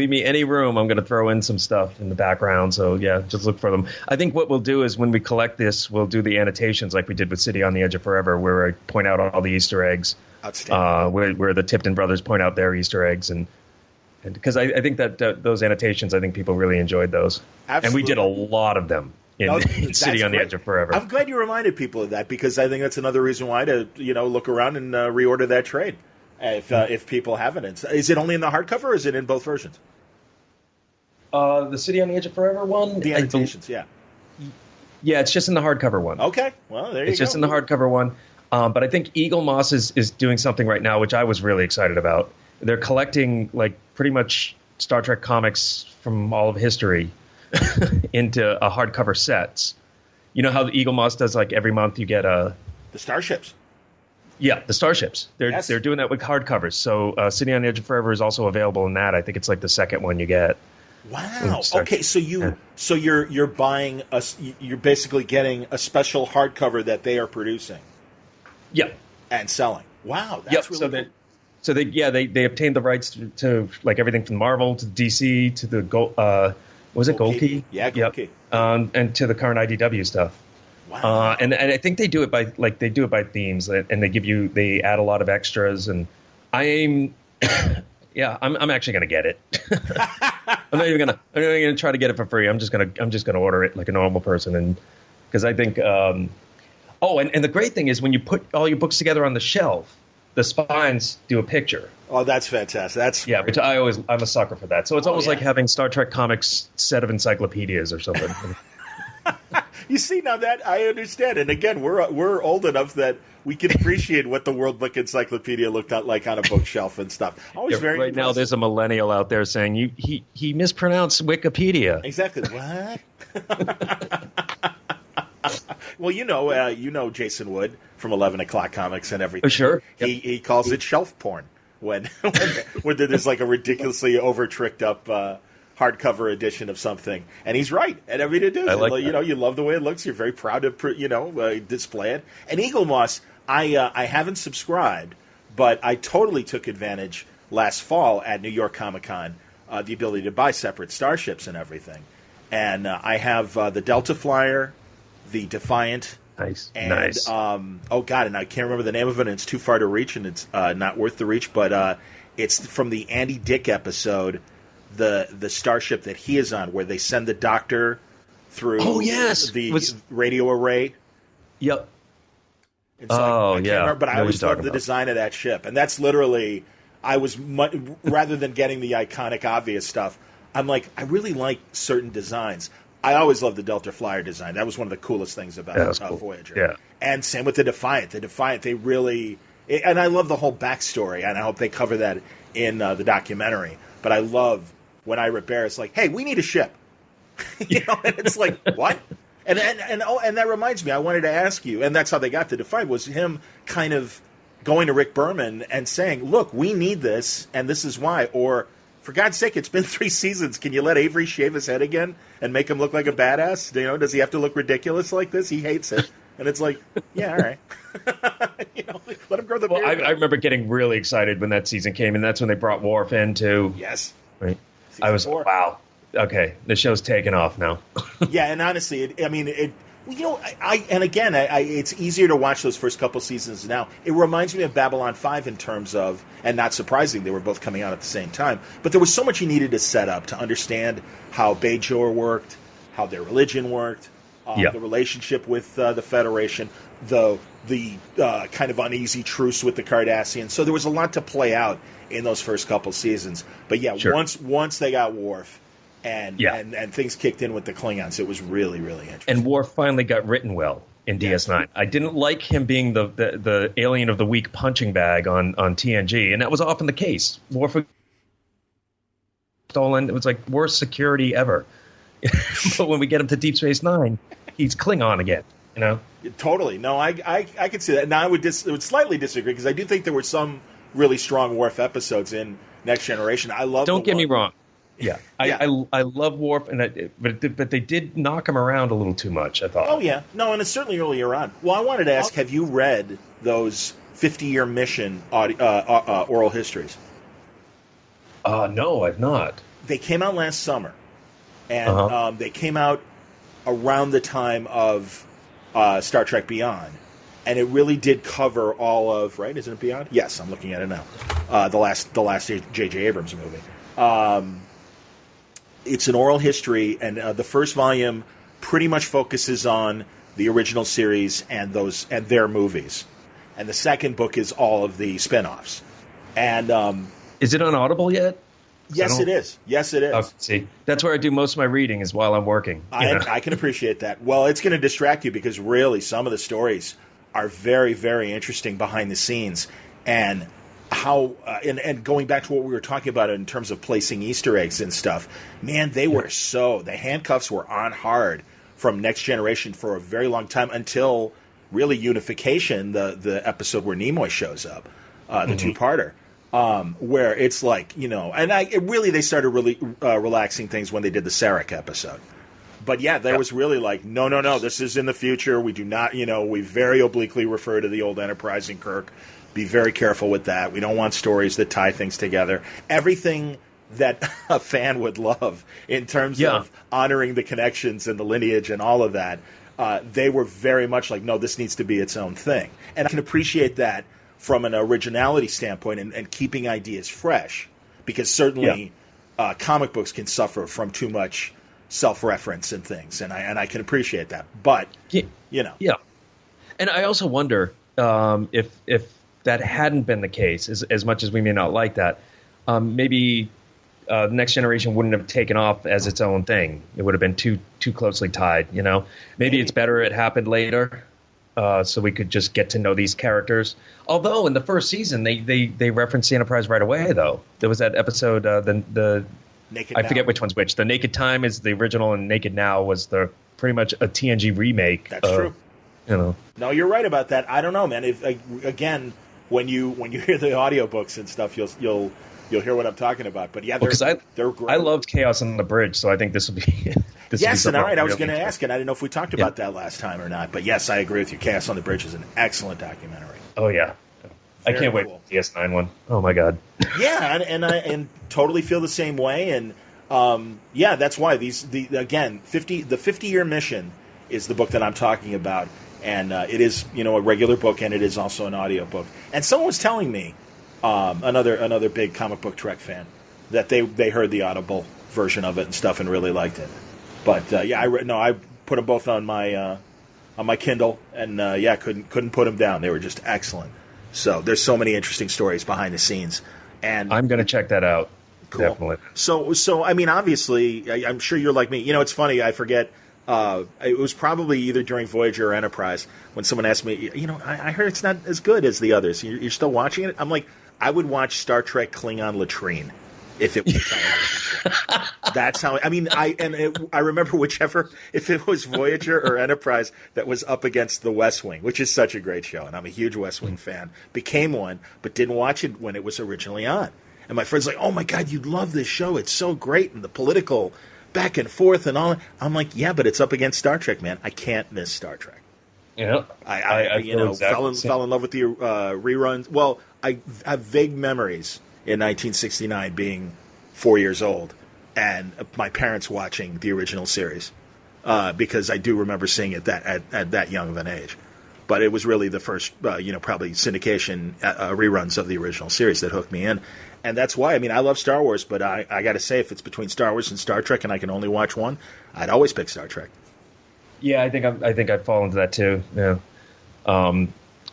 me any room, I'm going to throw in some stuff in the background. So yeah, just look for them. I think what we'll do is when we collect this, we'll do the annotations like we did with City on the Edge of Forever, where I point out all the Easter eggs. Outstanding. Where the Tipton brothers point out their Easter eggs, and because I think that those annotations, I think people really enjoyed those. Absolutely. And we did a lot of them. In City on the Edge of Forever. I'm glad you reminded people of that, because I think that's another reason why to look around and reorder that trade if people haven't. Is it only in the hardcover, or is it in both versions? The City on the Edge of Forever one? The annotations, yeah. Yeah, it's just in the hardcover one. Okay, well, there you go. It's just in the hardcover one. But I think Eagle Moss is doing something right now, which I was really excited about. They're collecting, like, pretty much Star Trek comics from all of history into a hardcover sets. You know how the Eagle Moss does, like, every month you get the starships. Yeah, the starships. They're doing that with hardcovers. So City on the Edge of Forever is also available in that. I think it's like the second one you get. Wow. Okay, so you're buying you're basically getting a special hardcover that they are producing. Yeah. And selling. Wow, that's really cool. So they obtained the rights to like everything from Marvel to DC to the was it Gold Key? Yeah, Gold Key. And to the current IDW stuff. Wow. And I think they do it by themes, and they add a lot of extras, and I'm actually gonna get it. I'm not even gonna try to get it for free. I'm just gonna order it like a normal person, and because I think and the great thing is when you put all your books together on the shelf, the spines do a picture. Oh, that's fantastic. That's smart. Yeah, which I'm a sucker for that. So it's almost like having Star Trek comics set of encyclopedias or something. You see, now that I understand, and again, we're old enough that we can appreciate what the World Book Encyclopedia looked like on a bookshelf and stuff. Always very right impressive. Now, there's a millennial out there saying he mispronounced Wikipedia. Exactly. What? Well, you know Jason Wood from 11 O'Clock Comics and everything. Oh, sure. Yep. He calls it shelf porn when there's like a ridiculously over-tricked up hardcover edition of something, and he's right. And I mean, it is. You love the way it looks. You're very proud to display it. And Eagle Moss, I haven't subscribed, but I totally took advantage last fall at New York Comic Con, the ability to buy separate starships and everything. And I have the Delta Flyer, the Defiant. Nice. And, nice. And I can't remember the name of it, and it's too far to reach, and it's not worth the reach, but it's from the Andy Dick episode, the starship that he is on, where they send the Doctor through the radio array. Yep. I can't remember, but I always loved the design of that ship, and that's literally, I was, rather than getting the iconic, obvious stuff, I'm like, I really like certain designs. I always loved the Delta Flyer design. That was one of the coolest things about cool. Voyager. Yeah. And same with the Defiant. The Defiant, they really... And I love the whole backstory, and I hope they cover that in the documentary. But I love when Ira Bear's like, hey, we need a ship. And it's like, what? And that reminds me, I wanted to ask you, and that's how they got the Defiant, was him kind of going to Rick Berman and saying, look, we need this, and this is why. Or... for God's sake, it's been 3 seasons. Can you let Avery shave his head again and make him look like a badass? Does he have to look ridiculous like this? He hates it. And it's like, yeah, all right. Let him grow the beard. I remember getting really excited when that season came, and that's when they brought Worf in too. Yes. Right. I was wow. Okay, the show's taken off now. Yeah, and honestly, it's easier to watch those first couple seasons now. It reminds me of Babylon 5 in terms of, and not surprising, they were both coming out at the same time, but there was so much you needed to set up to understand how Bajor worked, how their religion worked, the relationship with the Federation, the kind of uneasy truce with the Cardassians. So there was a lot to play out in those first couple seasons. But yeah, sure. once they got Worf, and things kicked in with the Klingons, it was really, really interesting. And Worf finally got written well in DS9. I didn't like him being the alien of the week punching bag on TNG, and that was often the case. Worf stolen. It was like worst security ever. But when we get him to Deep Space Nine, he's Klingon again. You know, totally. No, I could see that. Now I would slightly disagree because I do think there were some really strong Worf episodes in Next Generation. I love. Don't get me wrong. Yeah, I love Worf, but they did knock him around a little too much, I thought. Oh, yeah. No, and it's certainly earlier on. Well, I wanted to ask, have you read those 50-year mission oral histories? No, I've not. They came out last summer, and they came out around the time of Star Trek Beyond, and it really did cover all of, right? Isn't it Beyond? Yes, I'm looking at it now. The last J.J. Abrams movie. It's an oral history, and the first volume pretty much focuses on the original series and their movies, and the second book is all of the spin-offs. And is it on Audible yet? Yes, it is. Yes, it is. Oh, see, that's where I do most of my reading is while I'm working. I can appreciate that. Well, it's going to distract you because really some of the stories are very, very interesting behind the scenes, and how and going back to what we were talking about in terms of placing Easter eggs and stuff, man, the handcuffs were on hard from Next Generation for a very long time until really Unification, the episode where Nimoy shows up, the two-parter, where it's like, they started really relaxing things when they did the Sarek episode. But yeah, there was really like, no, this is in the future. We do not, we very obliquely refer to the old Enterprise and Kirk. Be very careful with that. We don't want stories that tie things together. Everything that a fan would love in terms of honoring the connections and the lineage and all of that, they were very much like, no, this needs to be its own thing. And I can appreciate that from an originality standpoint and keeping ideas fresh, because certainly comic books can suffer from too much self-reference and things, and I can appreciate that. But, Yeah. And I also wonder if that hadn't been the case, as much as we may not like that, maybe Next Generation wouldn't have taken off as its own thing. It would have been too closely tied, Maybe it's better it happened later, so we could just get to know these characters. Although in the first season, they referenced the Enterprise right away, though. There was that episode, the Naked I forget which one's which. The Naked Time is the original, and Naked Now was pretty much a TNG remake. That's true. No, you're right about that. I don't know, man. Again, when you hear the audiobooks and stuff, you'll hear what I'm talking about. But yeah, they're great. I loved Chaos on the Bridge, so I think this will be. Yes, and all right, I was going to ask, and I didn't know if we talked about that last time or not. But yes, I agree with you. Chaos on the Bridge is an excellent documentary. Oh yeah. I can't wait for the DS9 one. Oh my god. Yeah, and I totally feel the same way, and that's why the 50-year mission is the book that I'm talking about, and it is a regular book, and it is also an audio book. And someone was telling me, another big comic book Trek fan, that they heard the Audible version of it and stuff and really liked it. But I put them both on my Kindle, and couldn't put them down. They were just excellent. So there's so many interesting stories behind the scenes, and I'm going to check that out. Cool. Definitely. So I mean, obviously, I'm sure you're like me. It's funny. I forget. It was probably either during Voyager or Enterprise when someone asked me, I heard it's not as good as the others. You're still watching it? I'm like, I would watch Star Trek Klingon Latrine if it was television. That's how. I mean, I remember if it was Voyager or Enterprise that was up against The West Wing, which is such a great show, and I'm a huge West Wing fan. Became one, but didn't watch it when it was originally on. And my friend's like, "Oh my God, you'd love this show! It's so great, and the political back and forth and all." I'm like, "Yeah, but it's up against Star Trek, man. I can't miss Star Trek." Yeah, I you know, fell in love with the reruns. Well, I have vague memories in 1969 being 4 years old and my parents watching the original series because I do remember seeing it at that young of an age. But it was really the first, probably syndication reruns of the original series that hooked me in. And that's why, I mean, I love Star Wars, but I got to say, if it's between Star Wars and Star Trek and I can only watch one, I'd always pick Star Trek. Yeah, I think I'd fall into that too. Yeah.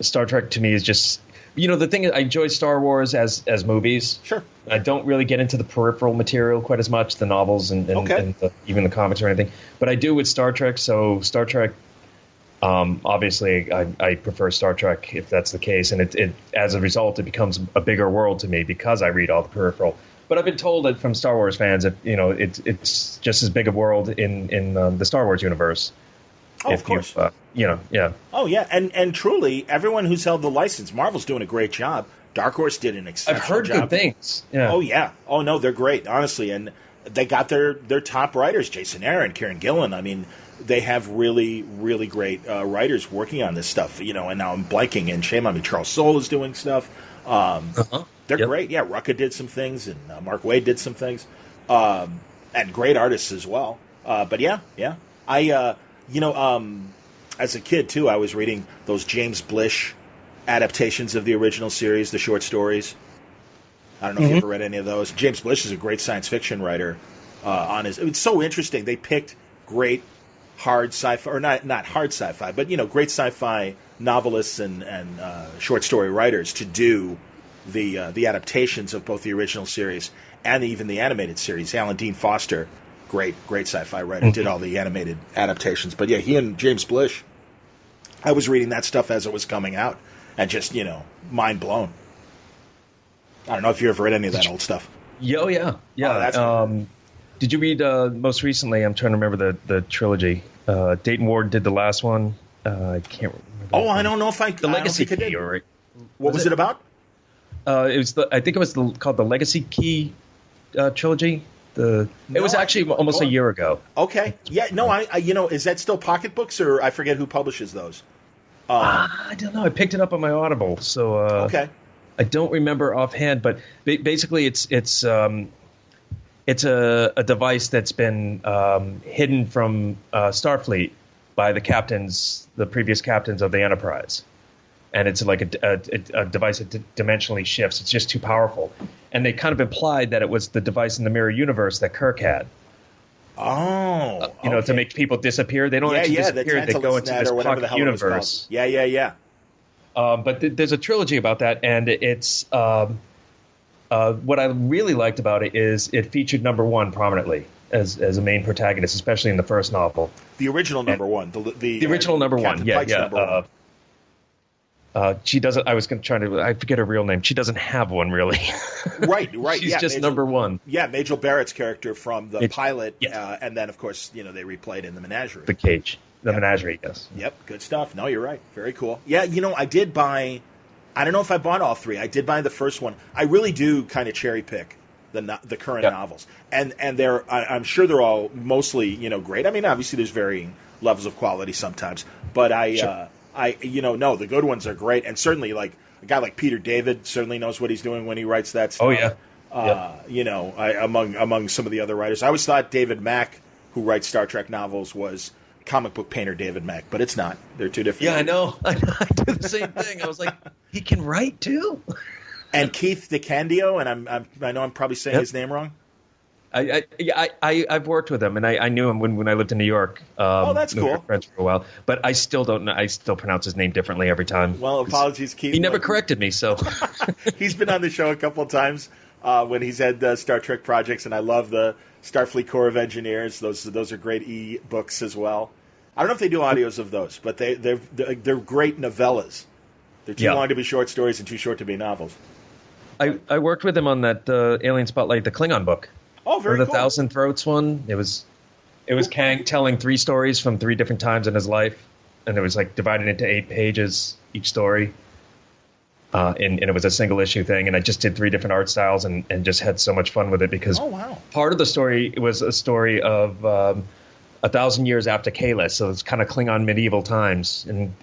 Star Trek to me is just, the thing is, I enjoy Star Wars as movies. Sure. I don't really get into the peripheral material quite as much, the novels and even the comics or anything. But I do with Star Trek. So Star Trek, obviously, I prefer Star Trek if that's the case. And it as a result, it becomes a bigger world to me because I read all the peripheral. But I've been told that from Star Wars fans that it's just as big a world in the Star Wars universe. Oh, of course. Yeah. Oh, yeah. And truly, everyone who's held the license, Marvel's doing a great job. Dark Horse did an exceptional job. I've heard good things. Yeah. Oh, yeah. Oh, no, they're great, honestly. And they got their top writers, Jason Aaron, Kieran Gillen. I mean, they have really, really great writers working on this stuff, and now I'm blanking, and shame on me. Charles Soule is doing stuff. They're great. Yeah, Rucka did some things, and Mark Waid did some things. And great artists as well. But yeah. As a kid, too, I was reading those James Blish adaptations of the original series, the short stories. I don't know if you ever read any of those. James Blish is a great science fiction writer. It's so interesting. They picked great hard sci-fi, or not hard sci-fi, but, great sci-fi novelists and short story writers to do the adaptations of both the original series and even the animated series. Alan Dean Foster, great sci-fi writer, did all the animated adaptations. But yeah, he and James Blish, I was reading that stuff as it was coming out and just, mind blown. I don't know if you ever read any of that old stuff. Yeah. Did you read most recently? I'm trying to remember the trilogy. Dayton Ward did the last one. I can't remember. Oh, I don't know if the Legacy Key. What was it about? I think it was called the Legacy Key trilogy. It was actually almost a year ago. Okay. Yeah. No. I is that still pocketbooks, or I forget who publishes those? I don't know. I picked it up on my Audible, so okay. I don't remember offhand, but basically it's a device that's been hidden from Starfleet by the previous captains of the Enterprise. And it's like a device that dimensionally shifts. It's just too powerful. And they kind of implied that it was the device in the mirror universe that Kirk had. Oh. To make people disappear. They don't actually disappear. They go into this pocket universe. Yeah. But there's a trilogy about that, and it's what I really liked about it is it featured number one prominently as a main protagonist, especially in the first novel. The original number one. The original number one. Yeah. Number one. She doesn't. I was trying to. I forget her real name. She doesn't have one really. Right. She's just number one. Yeah, Majel Barrett's character from the pilot, and then of course they replayed in the Menagerie. The Cage, Menagerie. Yes. Yep. Good stuff. No, you're right. Very cool. Yeah. I did buy. I don't know if I bought all three. I did buy the first one. I really do kind of cherry pick the current novels, and I'm sure they're all mostly great. I mean, obviously there's varying levels of quality sometimes, but the good ones are great, and certainly like a guy like Peter David certainly knows what he's doing when he writes that stuff. Oh yeah. Among some of the other writers, I always thought David Mack, who writes Star Trek novels, was comic book painter David Mack, but it's not. They're two different. Yeah, I know. I do the same thing. I was like, he can write too. And Keith DeCandio, and I know I'm probably saying his name wrong. I've worked with him, and I knew him when I lived in New York. That's cool. We were friends for a while, but I still don't know. I still pronounce his name differently every time. Well, apologies, Keith. He never corrected me, so he's been on the show a couple of times when he's had Star Trek projects, and I love the Starfleet Corps of Engineers. Those are great e-books as well. I don't know if they do audios of those, but they're great novellas. They're too long to be short stories and too short to be novels. I worked with him on that Alien Spotlight, the Klingon book. Oh, very cool. The Thousand Throats one. It was Kang telling 3 stories from 3 different times in his life, and it was like divided into 8 pages each story. And it was a single issue thing, and I just did 3 different art styles and just had so much fun with it because part of the story was a story of 1,000 years after Kalis, so it's kind of Klingon medieval times, and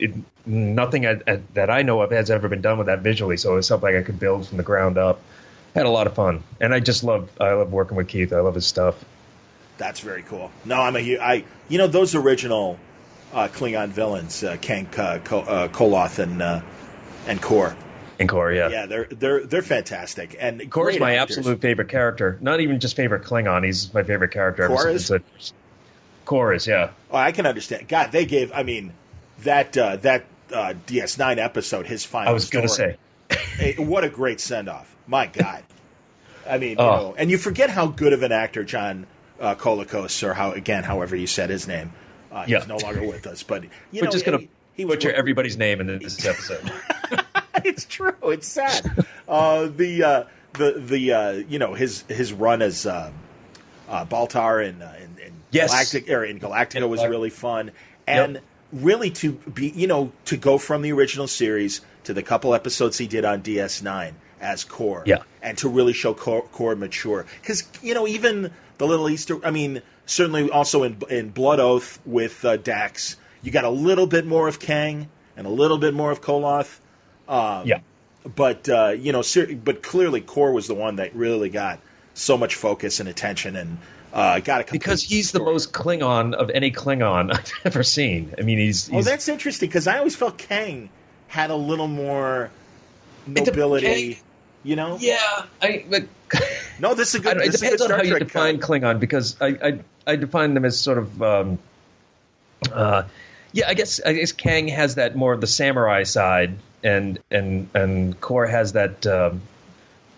nothing that I know of has ever been done with that visually. So it was something I could build from the ground up. Had a lot of fun, and I love working with Keith. I love his stuff. That's very cool. No, those original Klingon villains, Kang, Koloth, and Kor. And Kor, yeah. Yeah, they're fantastic. And Kor is my actors. absolute favorite character. Not even just favorite Kling. He's my favorite character. Kor is? Kor is, yeah. Oh, I can understand. God, they gave, that DS9 episode, his final I was going to say. What a great send-off. My God. And you forget how good of an actor John Colicos, or however you said his name, he's no longer with us. But, we're just going to butcher everybody's name in this episode. It's true. It's sad. His run as Baltar in Galactica was really fun, and really to be to go from the original series to the couple episodes he did on DS9 as Kor, and to really show Kor mature, because even the little Easter. Certainly also in Blood Oath with Dax, you got a little bit more of Kang and a little bit more of Koloth. But clearly Kor was the one that really got so much focus and attention, and got a because he's the most Klingon of any Klingon I've ever seen. He's that's interesting, because I always felt Kang had a little more nobility. Yeah, no, this is a good. It depends on how you define Klingon, because I define them as sort of. I guess Kang has that more of the samurai side, and Kor has that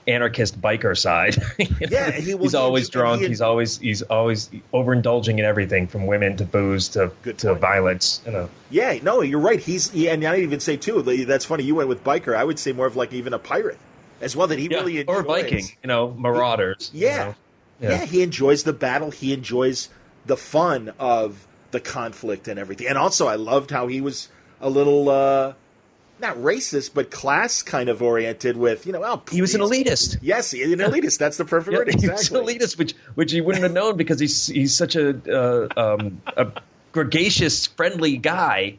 anarchist biker side. He's always drunk. He's always overindulging in everything, from women to booze to violence. Yeah, no, you're right. And I even say too. That's funny. You went with biker. I would say more of like even a pirate as well. That he really enjoys. Or Viking. Marauders. Yeah, he enjoys the battle. He enjoys the fun of the conflict and everything. And also, I loved how he was a little not racist, but class kind of oriented with, he was an elitist. Yes, an elitist. That's the perfect word. Exactly. He was an elitist, which he wouldn't have known, because he's such a gregarious, friendly guy,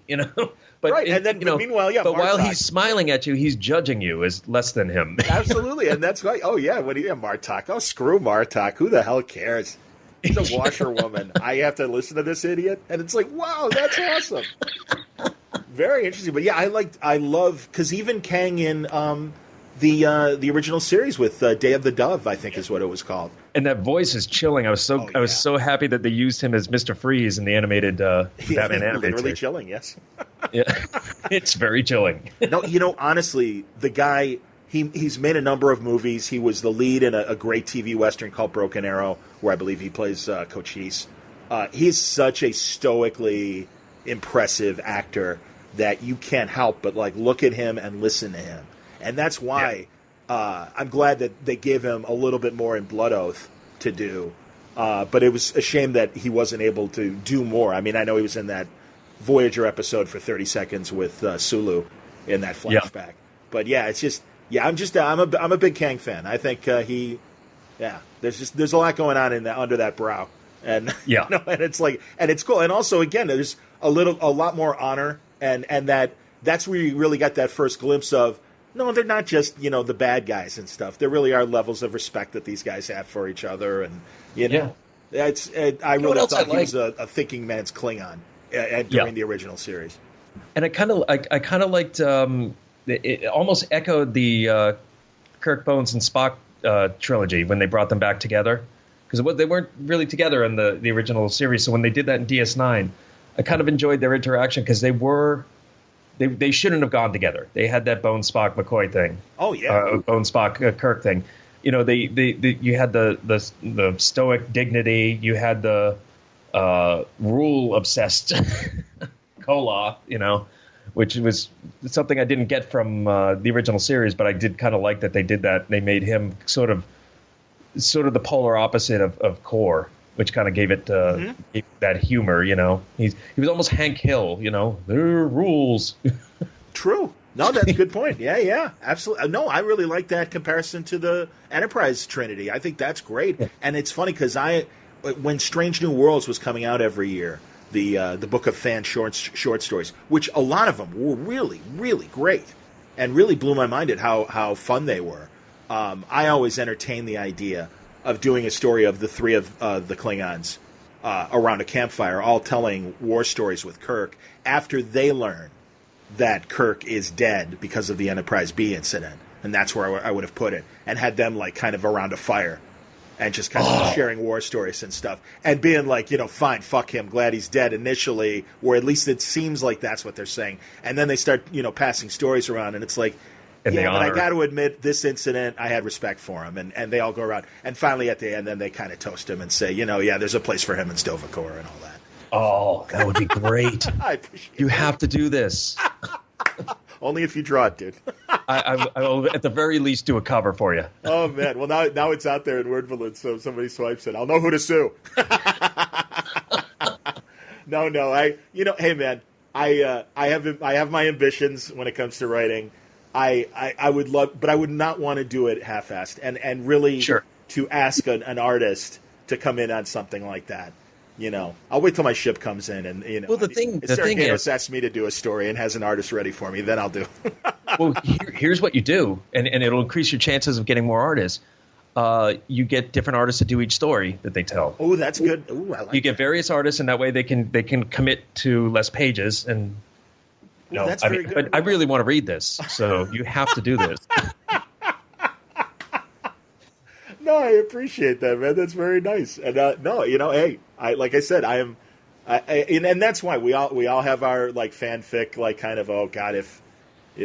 But right, and then meanwhile, but Martok, while he's smiling at you, he's judging you as less than him. Absolutely, and that's right. Oh yeah, Martok. Oh, screw Martok. Who the hell cares? He's a washerwoman. I have to listen to this idiot, and it's like, wow, that's awesome. Very interesting, but yeah, I love, because even Kang in the original series with Day of the Dove, I think is what it was called. And that voice is chilling. I was so happy that they used him as Mr. Freeze in the animated Batman animated. Literally chilling, yes. Yeah, it's very chilling. No, honestly, the guy. He's made a number of movies. He was the lead in a great TV Western called Broken Arrow, where I believe he plays Cochise. He's such a stoically impressive actor that you can't help but look at him and listen to him. And that's why I'm glad that they gave him a little bit more in Blood Oath to do. But it was a shame that he wasn't able to do more. I know he was in that Voyager episode for 30 seconds with Sulu in that flashback. Yeah. But yeah, it's just... Yeah, I'm a big Kang fan. I think there's a lot going on under that brow, and and it's cool. And also, again, there's a lot more honor, and that's where you really got that first glimpse of, no, they're not just the bad guys and stuff. There really are levels of respect that these guys have for each other, and I really thought he was a thinking man's Klingon during the original series. And I kind of liked. It almost echoed the Kirk, Bones, and Spock trilogy when they brought them back together, because they weren't really together in the original series. So when they did that in DS9, I kind of enjoyed their interaction, because they shouldn't have gone together. They had that Bones, Spock, McCoy thing. Oh yeah, Bones, Spock, Kirk thing. You had the stoic dignity. You had the rule obsessed Koloth. Which was something I didn't get from the original series, but I did kind of like that they did that. They made him sort of the polar opposite of Kor, which kind of gave it that humor. He was almost Hank Hill. There are rules. True. No, that's a good point. Yeah, absolutely. No, I really like that comparison to the Enterprise Trinity. I think that's great, and it's funny because when Strange New Worlds was coming out every year, the book of fan short stories, which a lot of them were really, really great, and really blew my mind at how fun they were. I always entertained the idea of doing a story of the three of the Klingons around a campfire, all telling war stories with Kirk after they learn that Kirk is dead because of the Enterprise B incident, and that's where I would have put it, and had them like kind of around a fire and just kind of sharing war stories and stuff, and being like, fine, fuck him, glad he's dead initially, or at least it seems like that's what they're saying, and then they start passing stories around, and it's like, but I got to admit, this incident, I had respect for him, and they all go around, and finally at the end, then they kind of toast him and say, there's a place for him in Stovacor and all that. Oh, that would be great. I appreciate You have to do this. Only if you draw it, dude. I will at the very least do a cover for you. Oh, man. Well, now it's out there in Wordvalid, so if somebody swipes it, I'll know who to sue. No. Hey, man, I have my ambitions when it comes to writing. I would love, but I would not want to do it half-assed, and really to ask an artist to come in on something like that. I'll wait till my ship comes in, and Well, the thing is, asks me to do a story and has an artist ready for me, then I'll do. Well, here's what you do, and it'll increase your chances of getting more artists. You get different artists to do each story that they tell. Oh, that's good. Ooh, I like you get various artists, and that way they can commit to less pages. And that's very good. But I really want to read this, so you have to do this. No, I appreciate that, man. That's very nice. And hey, like I said, and that's why we all have our like fanfic, like kind of, oh God, if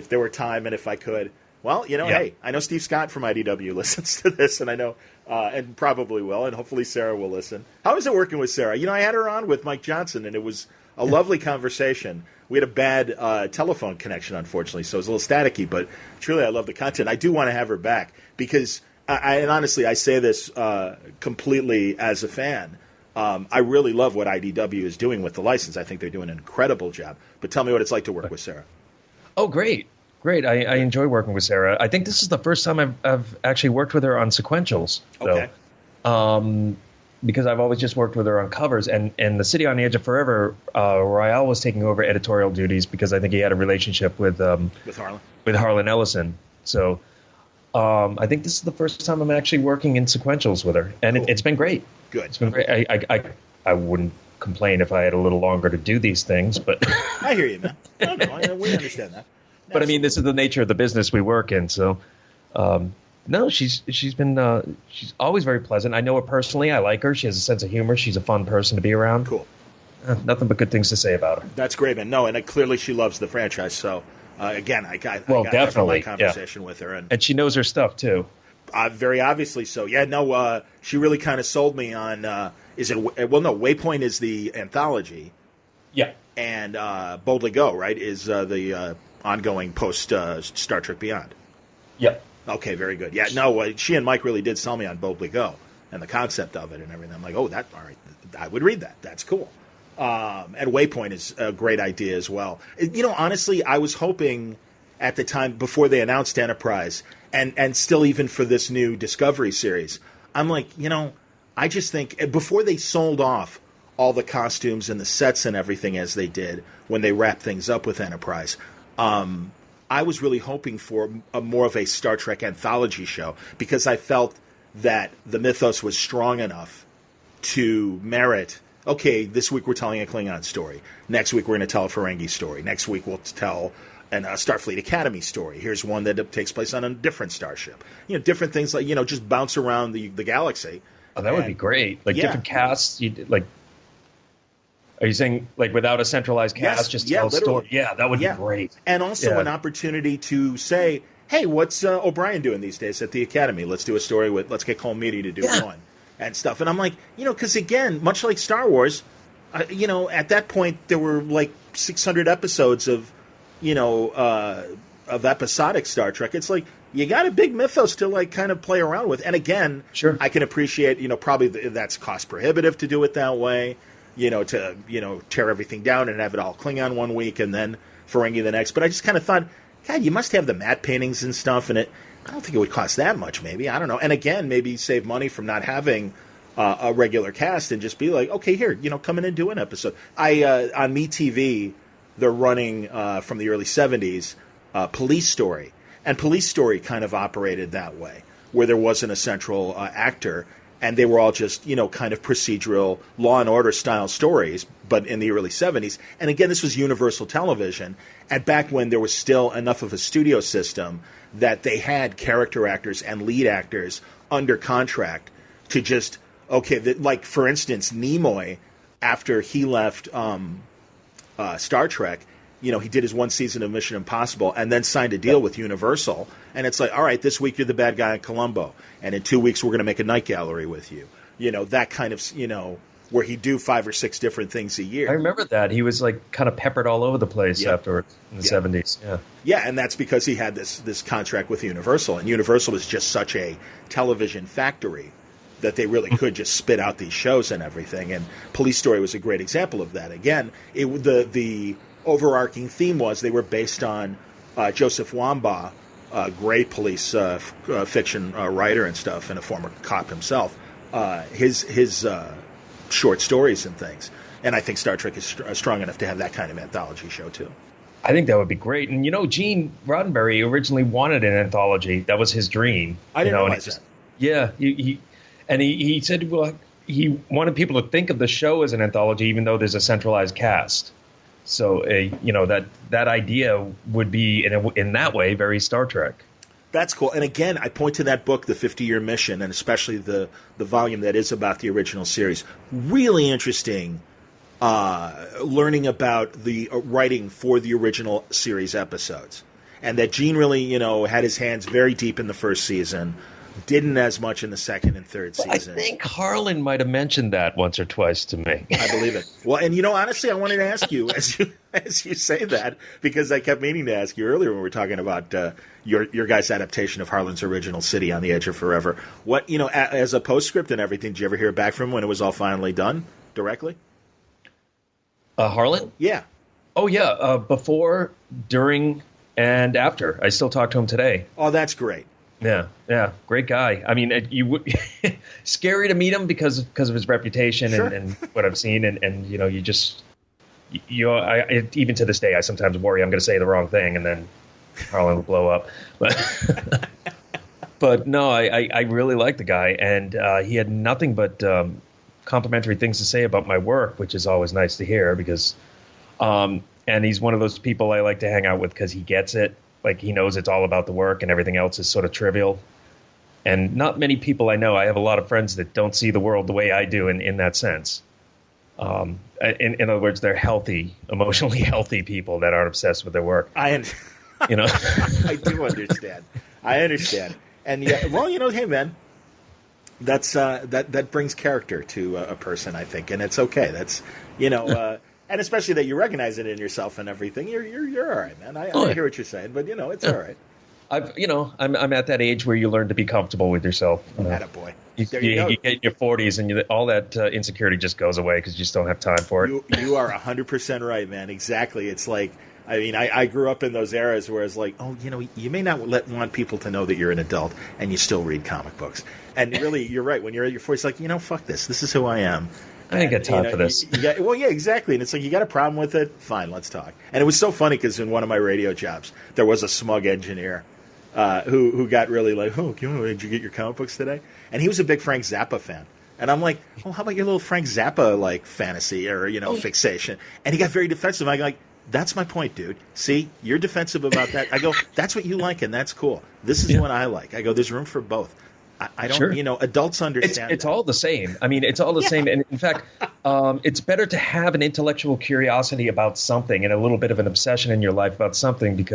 there were time and if I could. Well, hey, I know Steve Scott from IDW listens to this, and I know, and probably will, and hopefully Sarah will listen. How is it working with Sarah? I had her on with Mike Johnson, and it was a lovely conversation. We had a bad telephone connection, unfortunately, so it was a little staticky, but truly I love the content. I do want to have her back because, and honestly, I say this completely as a fan. I really love what IDW is doing with the license. I think they're doing an incredible job. But tell me what it's like to work with Sarah. Oh, great. I enjoy working with Sarah. I think this is the first time I've actually worked with her on sequentials. Okay. Because I've always just worked with her on covers. And The City on the Edge of Forever, Rael was taking over editorial duties because I think he had a relationship with Harlan Ellison. So I think this is the first time I'm actually working in sequentials with her. And cool. It's been great. Good. It's been great. I wouldn't complain if I had a little longer to do these things, but I hear you, man. No, we understand that. But I mean, this is the nature of the business we work in. So, no, she's always very pleasant. I know her personally. I like her. She has a sense of humor. She's a fun person to be around. Cool. Nothing but good things to say about her. That's great, man. No, and clearly she loves the franchise. So, again, I got definitely a conversation with her, and she knows her stuff too. Very obviously so. Yeah, no, she really kind of sold me on. Waypoint is the anthology. Yeah. And Boldly Go, right, is the ongoing post Star Trek Beyond. Yep. Okay, very good. Yeah, no, she and Mike really did sell me on Boldly Go and the concept of it and everything. I'm like, oh, all right, I would read that. That's cool. And Waypoint is a great idea as well. Honestly, I was hoping at the time before they announced Enterprise and still even for this new Discovery series, I'm like, I just think before they sold off all the costumes and the sets and everything as they did when they wrapped things up with Enterprise, I was really hoping for more of a Star Trek anthology show because I felt that the mythos was strong enough to merit, okay, this week we're telling a Klingon story. Next week we're going to tell a Ferengi story. Next week we'll tell a Starfleet Academy story. Here's one that takes place on a different starship. Different things like, just bounce around the galaxy. Oh, that would be great. Like different casts, are you saying like without a centralized cast, just tell a story? Yeah, that would be great. And also an opportunity to say, hey, what's O'Brien doing these days at the Academy? Let's do a story let's get Cole Meady to do one and stuff. And I'm like, because again, much like Star Wars, at that point there were like 600 episodes of episodic Star Trek. It's like, you got a big mythos to like kind of play around with. And again, I can appreciate, probably that's cost prohibitive to do it that way. To tear everything down and have it all Klingon one week and then Ferengi the next. But I just kind of thought, God, you must have the matte paintings and stuff, and I don't think it would cost that much, maybe. I don't know. And again, maybe save money from not having a regular cast and just be like, okay, here, come in and do an episode. On MeTV, they're running from the early 70s, Police Story. And Police Story kind of operated that way, where there wasn't a central actor, and they were all just, kind of procedural Law and Order style stories, but in the early 70s. And again, this was Universal Television, and back when there was still enough of a studio system that they had character actors and lead actors under contract to just, like, for instance, Nimoy, after he left Star Trek, he did his one season of Mission Impossible and then signed a deal with Universal. And it's like, all right, this week you're the bad guy in Columbo. And in 2 weeks, we're going to make a night gallery with you. That kind of, where he'd do 5 or 6 different things a year. I remember that. He was like kind of peppered all over the place afterwards in the 70s. Yeah. Yeah. And that's because he had this contract with Universal. And Universal was just such a television factory that they really could just spit out these shows and everything. And Police Story was a great example of that. Again, the overarching theme was they were based on Joseph Wambaugh, a great police fiction writer and stuff, and a former cop himself. His short stories and things. And I think Star Trek is strong enough to have that kind of anthology show too. I think that would be great. And Gene Roddenberry originally wanted an anthology. That was his dream. I didn't realize that. Yeah, he said, well, he wanted people to think of the show as an anthology, even though there's a centralized cast. So, that idea would be, in that way, very Star Trek. That's cool. And again, I point to that book, The 50-Year Mission, and especially the volume that is about the original series. Really interesting learning about the writing for the original series episodes. And that Gene really, had his hands very deep in the first season. Didn't as much in the second and third season. I think Harlan might have mentioned that once or twice to me. I believe it. Well, and honestly, I wanted to ask you as you say that, because I kept meaning to ask you earlier when we were talking about your guys' adaptation of Harlan's original City on the Edge of Forever. What as a postscript and everything, did you ever hear back from him when it was all finally done directly? Harlan? Yeah. Oh yeah. Before, during, and after. I still talk to him today. Oh, that's great. Yeah, great guy. I mean, you would scary to meet him because of his reputation and what I've seen, and you just even to this day, I sometimes worry I'm going to say the wrong thing and then Harlan will blow up. But no, I really like the guy, and he had nothing but complimentary things to say about my work, which is always nice to hear because, and he's one of those people I like to hang out with because he gets it. Like, he knows it's all about the work and everything else is sort of trivial. And not many people I know. I have a lot of friends that don't see the world the way I do in that sense. In other words, they're healthy, emotionally healthy people that aren't obsessed with their work. I do understand. I understand. And yeah, well, hey, man, that's that brings character to a person, I think, and it's okay. That's and especially that you recognize it in yourself and everything. You're all right, man. I hear what you're saying, but it's all right. I'm at that age where you learn to be comfortable with yourself. Attaboy. You get in your 40s and all that insecurity just goes away because you just don't have time for it. You are 100% right, man. Exactly. It's like, I grew up in those eras where it's like, you may not want people to know that you're an adult and you still read comic books. And really, you're right. When you're at your 40s, it's like, fuck this. This is who I am. I ain't got time for this. Well, yeah, exactly. And it's like, you got a problem with it? Fine, let's talk. And it was so funny because in one of my radio jobs, there was a smug engineer who got really like, did you get your comic books today? And he was a big Frank Zappa fan. And I'm like, how about your little Frank Zappa fantasy or fixation? And he got very defensive. I'm like, that's my point, dude. See, you're defensive about that. I go, that's what you like, and that's cool. This is what I like. I go, there's room for both. I don't, sure. Adults understand. It's all the same. I mean, it's all the same. And in fact, it's better to have an intellectual curiosity about something and a little bit of an obsession in your life about something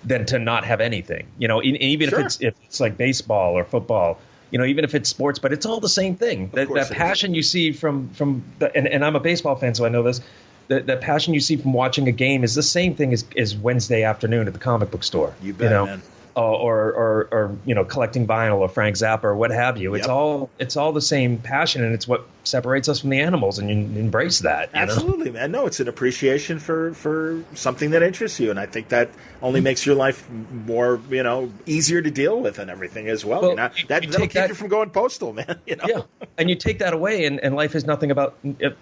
than to not have anything. Even if it's like baseball or football. Even if it's sports, but it's all the same thing. That passion you see from and I'm a baseball fan, so I know this. That passion you see from watching a game is the same thing as Wednesday afternoon at the comic book store. You bet, man. or collecting vinyl or Frank Zappa or what have you. It's all the same passion, and it's what separates us from the animals, and you embrace that. Absolutely, man. No, it's an appreciation for something that interests you, and I think that only makes your life more easier to deal with and everything as well. That'll keep you from going postal, man. Yeah, and you take that away, and life is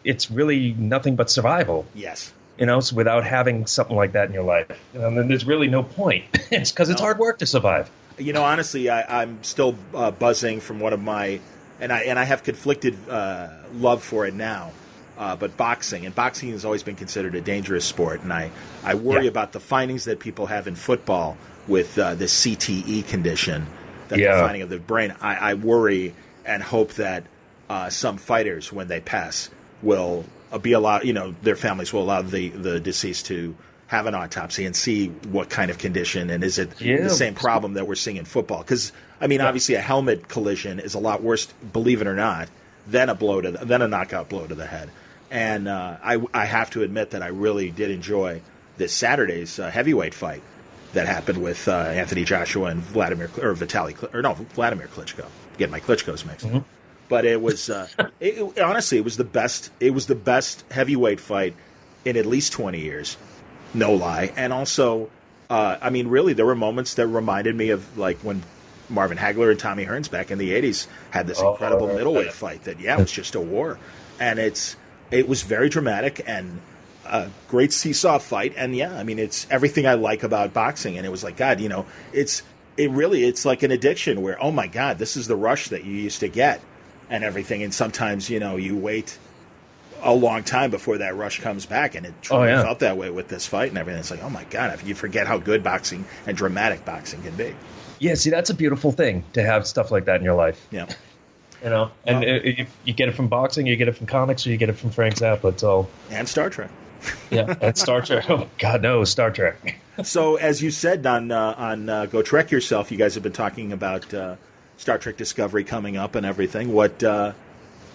it's really nothing but survival. Yes. So without having something like that in your life, then there's really no point. It's because it's hard work to survive. Honestly, I'm still buzzing from one of my, and I have conflicted love for it now, but boxing has always been considered a dangerous sport, and I worry about the findings that people have in football with this CTE condition, the finding of the brain. I worry and hope that some fighters, when they pass, will be allowed, their families will allow the deceased to have an autopsy and see what kind of condition, and is it the same problem that we're seeing in football? Because, obviously a helmet collision is a lot worse, believe it or not, than a knockout blow to the head. And I have to admit that I really did enjoy this Saturday's heavyweight fight that happened with Anthony Joshua and Vladimir Klitschko. Get my Klitschkos mixed. Mm-hmm. But it was honestly, it was the best. It was the best heavyweight fight in at least 20 years, no lie. And also, really, there were moments that reminded me of like when Marvin Hagler and Tommy Hearns back in the 80s had this incredible middleweight fight. That it was just a war, and it was very dramatic and a great seesaw fight. And it's everything I like about boxing. And it was like, God, it's like an addiction where, oh my God, this is the rush that you used to get. And everything, and sometimes you wait a long time before that rush comes back, and it truly felt that way with this fight and everything. It's like, oh my God, you forget how good boxing and dramatic boxing can be. Yeah, see, that's a beautiful thing to have stuff like that in your life. Yeah, you get it from boxing, you get it from comics, or you get it from Frank Zappa. It's all and Star Trek. Yeah, and Star Trek. Oh God, no, Star Trek. So, as you said on Go Trek Yourself, you guys have been talking about Star Trek Discovery coming up and everything. What, I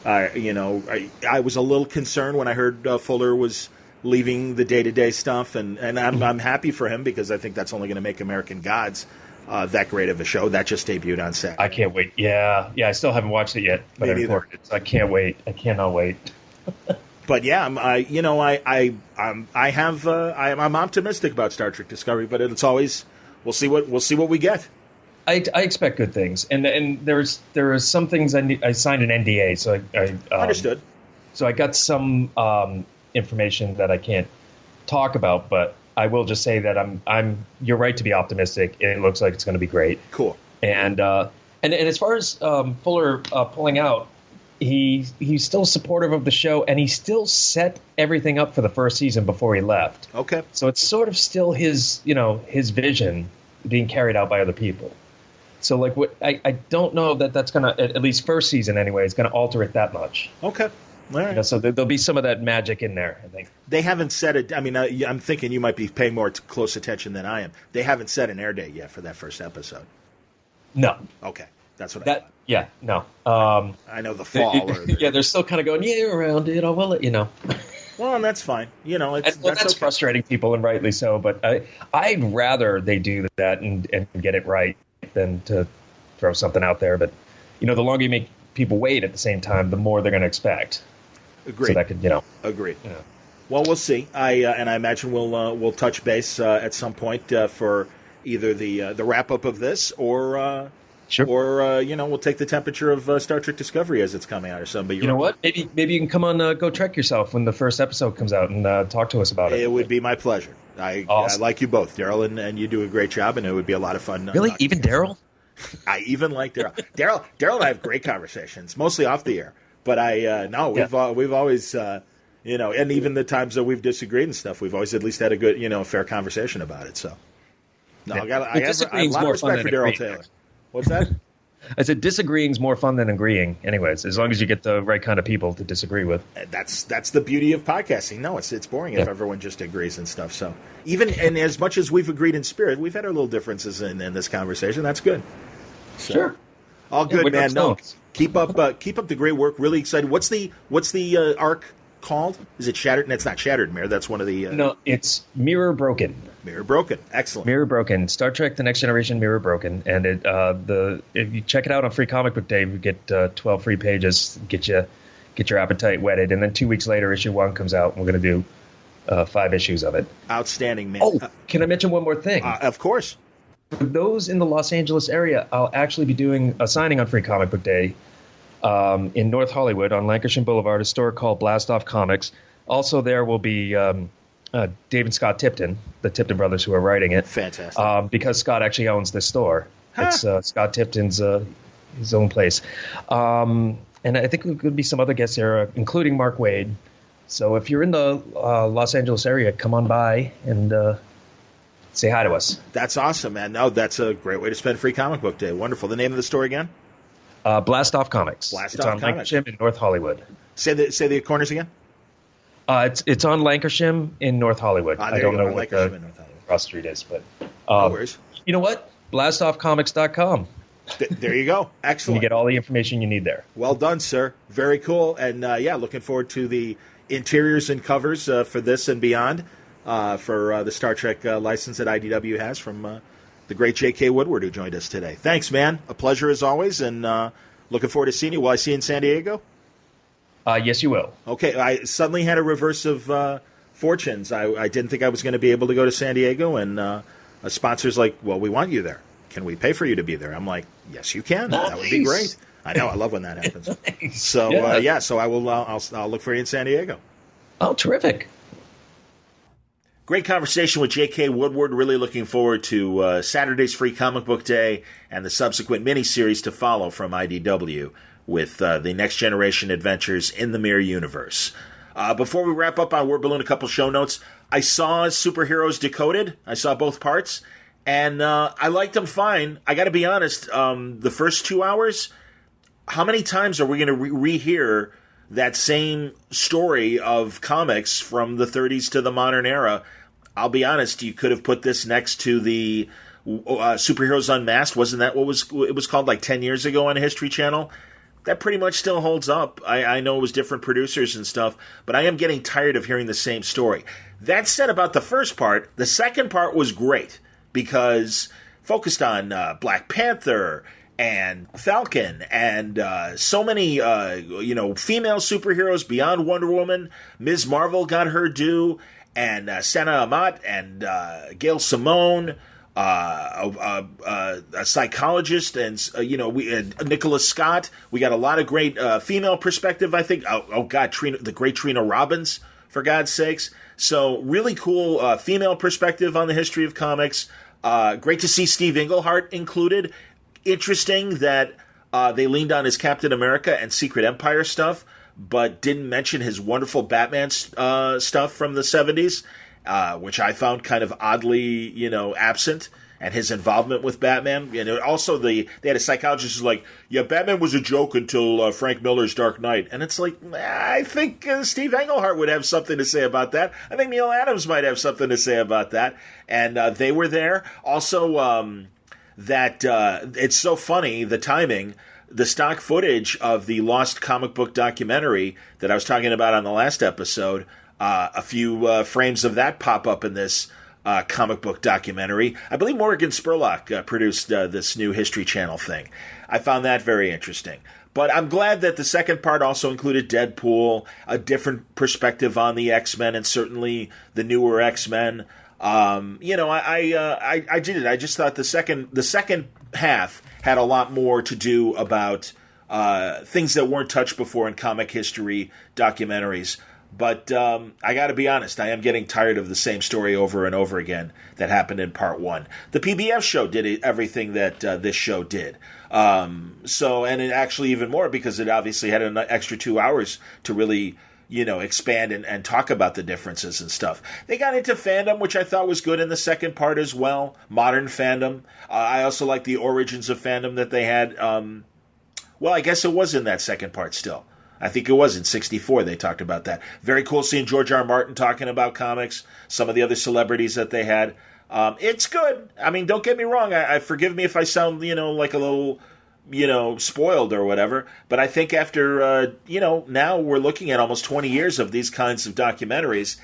was a little concerned when I heard Fuller was leaving the day-to-day stuff, and I'm happy for him because I think that's only going to make American Gods that great of a show. That just debuted on Saturday. I can't wait. Yeah, I still haven't watched it yet, but Me neither. I can't wait. I cannot wait. But yeah, I'm optimistic about Star Trek Discovery, but it's always we'll see what we get. I expect good things, and there are some things I signed an NDA, so I understood. So I got some information that I can't talk about, but I will just say that you're right to be optimistic. It looks like it's going to be great. Cool. And as far as Fuller pulling out, he's still supportive of the show, and he still set everything up for the first season before he left. Okay. So it's sort of still his vision being carried out by other people. So, I don't know that's going to, at least first season anyway, is going to alter it that much. Okay. All right. So there'll be some of that magic in there, I think. They haven't said it. I'm thinking you might be paying more close attention than I am. They haven't set an air date yet for that first episode. No. Okay. That's what I thought. Yeah, no. I know the fall. They're still kind of going, around it. We'll let you know. Well, and that's fine. That's okay. Frustrating people, and rightly so. But I'd rather they do that and get it right than to throw something out there. But, the longer you make people wait at the same time, the more they're going to expect. Agreed. So that could, Agreed. Yeah. Well, we'll see. I imagine we'll touch base at some point for either the wrap up of this or sure. Or we'll take the temperature of Star Trek Discovery as it's coming out or something. But you know what? Maybe you can come on Go Trek Yourself when the first episode comes out and talk to us about it. It would be my pleasure. I like you both, Daryl, and you do a great job, and it would be a lot of fun. Really, even Daryl? I even like Daryl. Daryl and I have great conversations, mostly off the air. But we've always and even the times that we've disagreed and stuff, we've always at least had a good fair conversation about it. So I have a lot of respect for Daryl Taylor. What's that? I said disagreeing's more fun than agreeing. Anyways, as long as you get the right kind of people to disagree with. That's the beauty of podcasting. No, it's boring if everyone just agrees and stuff. So and as much as we've agreed in spirit, we've had our little differences in this conversation. That's good. So, sure. All good, man. No, keep up the great work. Really excited. What's the arc called? Is it Shattered? That's not Shattered Mirror. That's one of the... No, it's Mirror Broken. Mirror Broken. Excellent. Mirror Broken. Star Trek: The Next Generation Mirror Broken. And if you check it out on Free Comic Book Day, you get 12 free pages, get your appetite whetted. And then 2 weeks later, issue 1 comes out, and we're going to do 5 issues of it. Outstanding, man. Oh, can I mention one more thing? Of course. For those in the Los Angeles area, I'll actually be doing a signing on Free Comic Book Day in North Hollywood on Lancashire Boulevard, a store called Blast Off Comics. Also there will be Dave and Scott Tipton, the Tipton brothers who are writing it. Fantastic. Because Scott actually owns this store. Huh. It's Scott Tipton's his own place. And I think there could be some other guests there, including Mark Waid. So if you're in the Los Angeles area, come on by and say hi to us. That's awesome, man. No, that's a great way to spend Free Comic Book Day. Wonderful. The name of the store again? Blast Off Comics. Blast it's Off on Comics. Lancashire in North Hollywood. Say the corners again? It's on Lancashire in North Hollywood. I don't know what the cross street is, but no worries. You know what? BlastOffComics.com. There you go. Excellent. You get all the information you need there. Well done, sir. Very cool. And looking forward to the interiors and covers for this and beyond for the Star Trek license that IDW has from the great JK Woodward, who joined us today. Thanks, man. A pleasure as always, and looking forward to seeing you. Will I see you in San Diego? Yes, you will. Okay. I suddenly had a reverse of fortunes. I didn't think I was going to be able to go to San Diego, and a sponsor's like, well, we want you there. Can we pay for you to be there? I'm like, yes, you can. Nice. That would be great. I know. I love when that happens. Nice. So, so I will. I'll look for you in San Diego. Oh, terrific. Great conversation with JK Woodward. Really looking forward to Saturday's Free Comic Book Day and the subsequent miniseries to follow from IDW with the Next Generation Adventures in the Mirror Universe. Before we wrap up on Word Balloon, a couple show notes. I saw Superheroes Decoded. I saw both parts, and I liked them fine. I got to be honest, the first 2 hours, how many times are we going to rehear that same story of comics from the 30s to the modern era? I'll be honest, you could have put this next to the Superheroes Unmasked. Wasn't that what it was called like 10 years ago on History Channel? That pretty much still holds up. I know it was different producers and stuff, but I am getting tired of hearing the same story. That said about the first part, the second part was great because focused on Black Panther and Falcon and so many female superheroes beyond Wonder Woman. Ms. Marvel got her due, and Sana Amat and Gail Simone, a psychologist, and Nicholas Scott. We got a lot of great female perspective, I think. The great Trina Robbins, for God's sakes. So really cool female perspective on the history of comics. Great to see Steve Englehart included. Interesting that they leaned on his Captain America and Secret Empire stuff, but didn't mention his wonderful Batman stuff from the 70s, which I found kind of oddly, absent, and his involvement with Batman. Also, they had a psychologist who's like, yeah, Batman was a joke until Frank Miller's Dark Knight. And it's like, I think Steve Englehart would have something to say about that. I think Neil Adams might have something to say about that. And they were there. Also, it's so funny, the timing. The stock footage of the Lost comic book documentary that I was talking about on the last episode, a few frames of that pop up in this comic book documentary. I believe Morgan Spurlock produced this new History Channel thing. I found that very interesting. But I'm glad that the second part also included Deadpool, a different perspective on the X-Men, and certainly the newer X-Men. I did it. I just thought the second half had a lot more to do about things that weren't touched before in comic history documentaries. But I got to be honest, I am getting tired of the same story over and over again that happened in part one. The PBS show did everything that this show did. And it actually even more because it obviously had an extra 2 hours to really expand and talk about the differences and stuff. They got into fandom, which I thought was good in the second part as well. Modern fandom. I also like the origins of fandom that they had. I guess it was in that second part still. I think it was in 64 they talked about that. Very cool seeing George R. R. Martin talking about comics, some of the other celebrities that they had. It's good. I mean, don't get me wrong. I forgive me if I sound, like a little spoiled or whatever. But I think after, now we're looking at almost 20 years of these kinds of documentaries,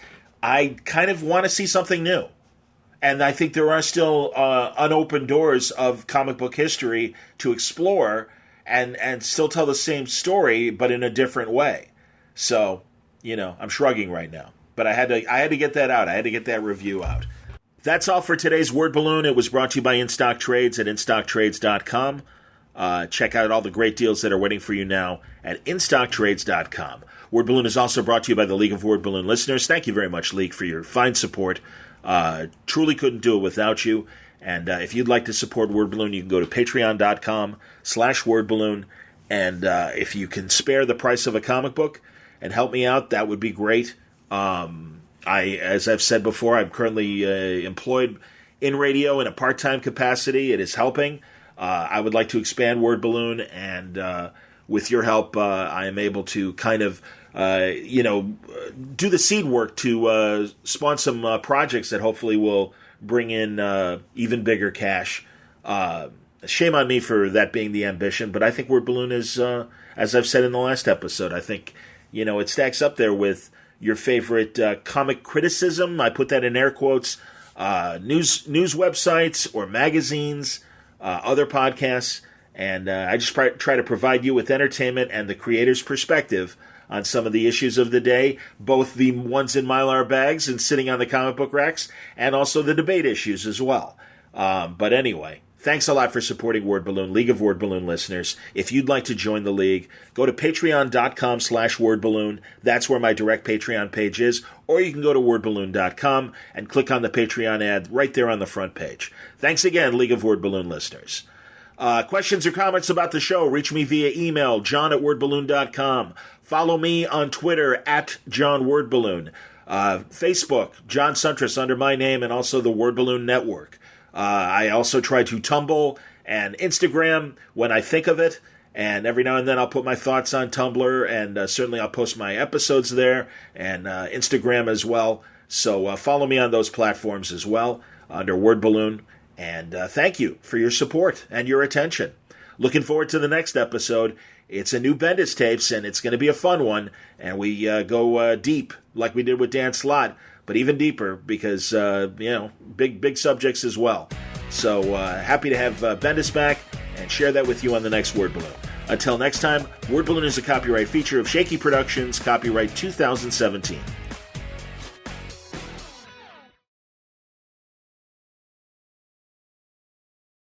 I kind of want to see something new. And I think there are still unopened doors of comic book history to explore and still tell the same story, but in a different way. So, I'm shrugging right now. But I had to get that out. I had to get that review out. That's all for today's Word Balloon. It was brought to you by InStock Trades at InStockTrades.com. Check out all the great deals that are waiting for you now at InStockTrades.com. Word Balloon is also brought to you by the League of Word Balloon listeners. Thank you very much, League, for your fine support. Truly couldn't do it without you. And if you'd like to support Word Balloon, you can go to patreon.com/wordballoon. And if you can spare the price of a comic book and help me out, that would be great. As I've said before, I'm currently employed in radio in a part-time capacity. It is helping. I would like to expand Word Balloon, and with your help, I am able to kind of, do the seed work to spawn some projects that hopefully will bring in even bigger cash. Shame on me for that being the ambition, but I think Word Balloon is, as I've said in the last episode, I think, it stacks up there with your favorite comic criticism. I put that in air quotes. News websites or magazines, other podcasts, and I just try to provide you with entertainment and the creator's perspective on some of the issues of the day, both the ones in Mylar bags and sitting on the comic book racks, and also the debate issues as well. But anyway, thanks a lot for supporting Word Balloon, League of Word Balloon listeners. If you'd like to join the League, go to patreon.com/wordballoon. That's where my direct Patreon page is. Or you can go to wordballoon.com and click on the Patreon ad right there on the front page. Thanks again, League of Word Balloon listeners. Questions or comments about the show, reach me via email, john@wordballoon.com. Follow me on Twitter, @JohnWordBalloon. Facebook, John Suntress under my name, and also the Word Balloon Network. I also try to Tumblr and Instagram when I think of it, and every now and then I'll put my thoughts on Tumblr, and certainly I'll post my episodes there, and Instagram as well. So follow me on those platforms as well, under Word Balloon, and thank you for your support and your attention. Looking forward to the next episode. It's a new Bendis tapes, and it's going to be a fun one, and we go deep like we did with Dan Slott, but even deeper because, big subjects as well. So happy to have Bendis back and share that with you on the next Word Balloon. Until next time, Word Balloon is a copyright feature of Shaky Productions, copyright 2017.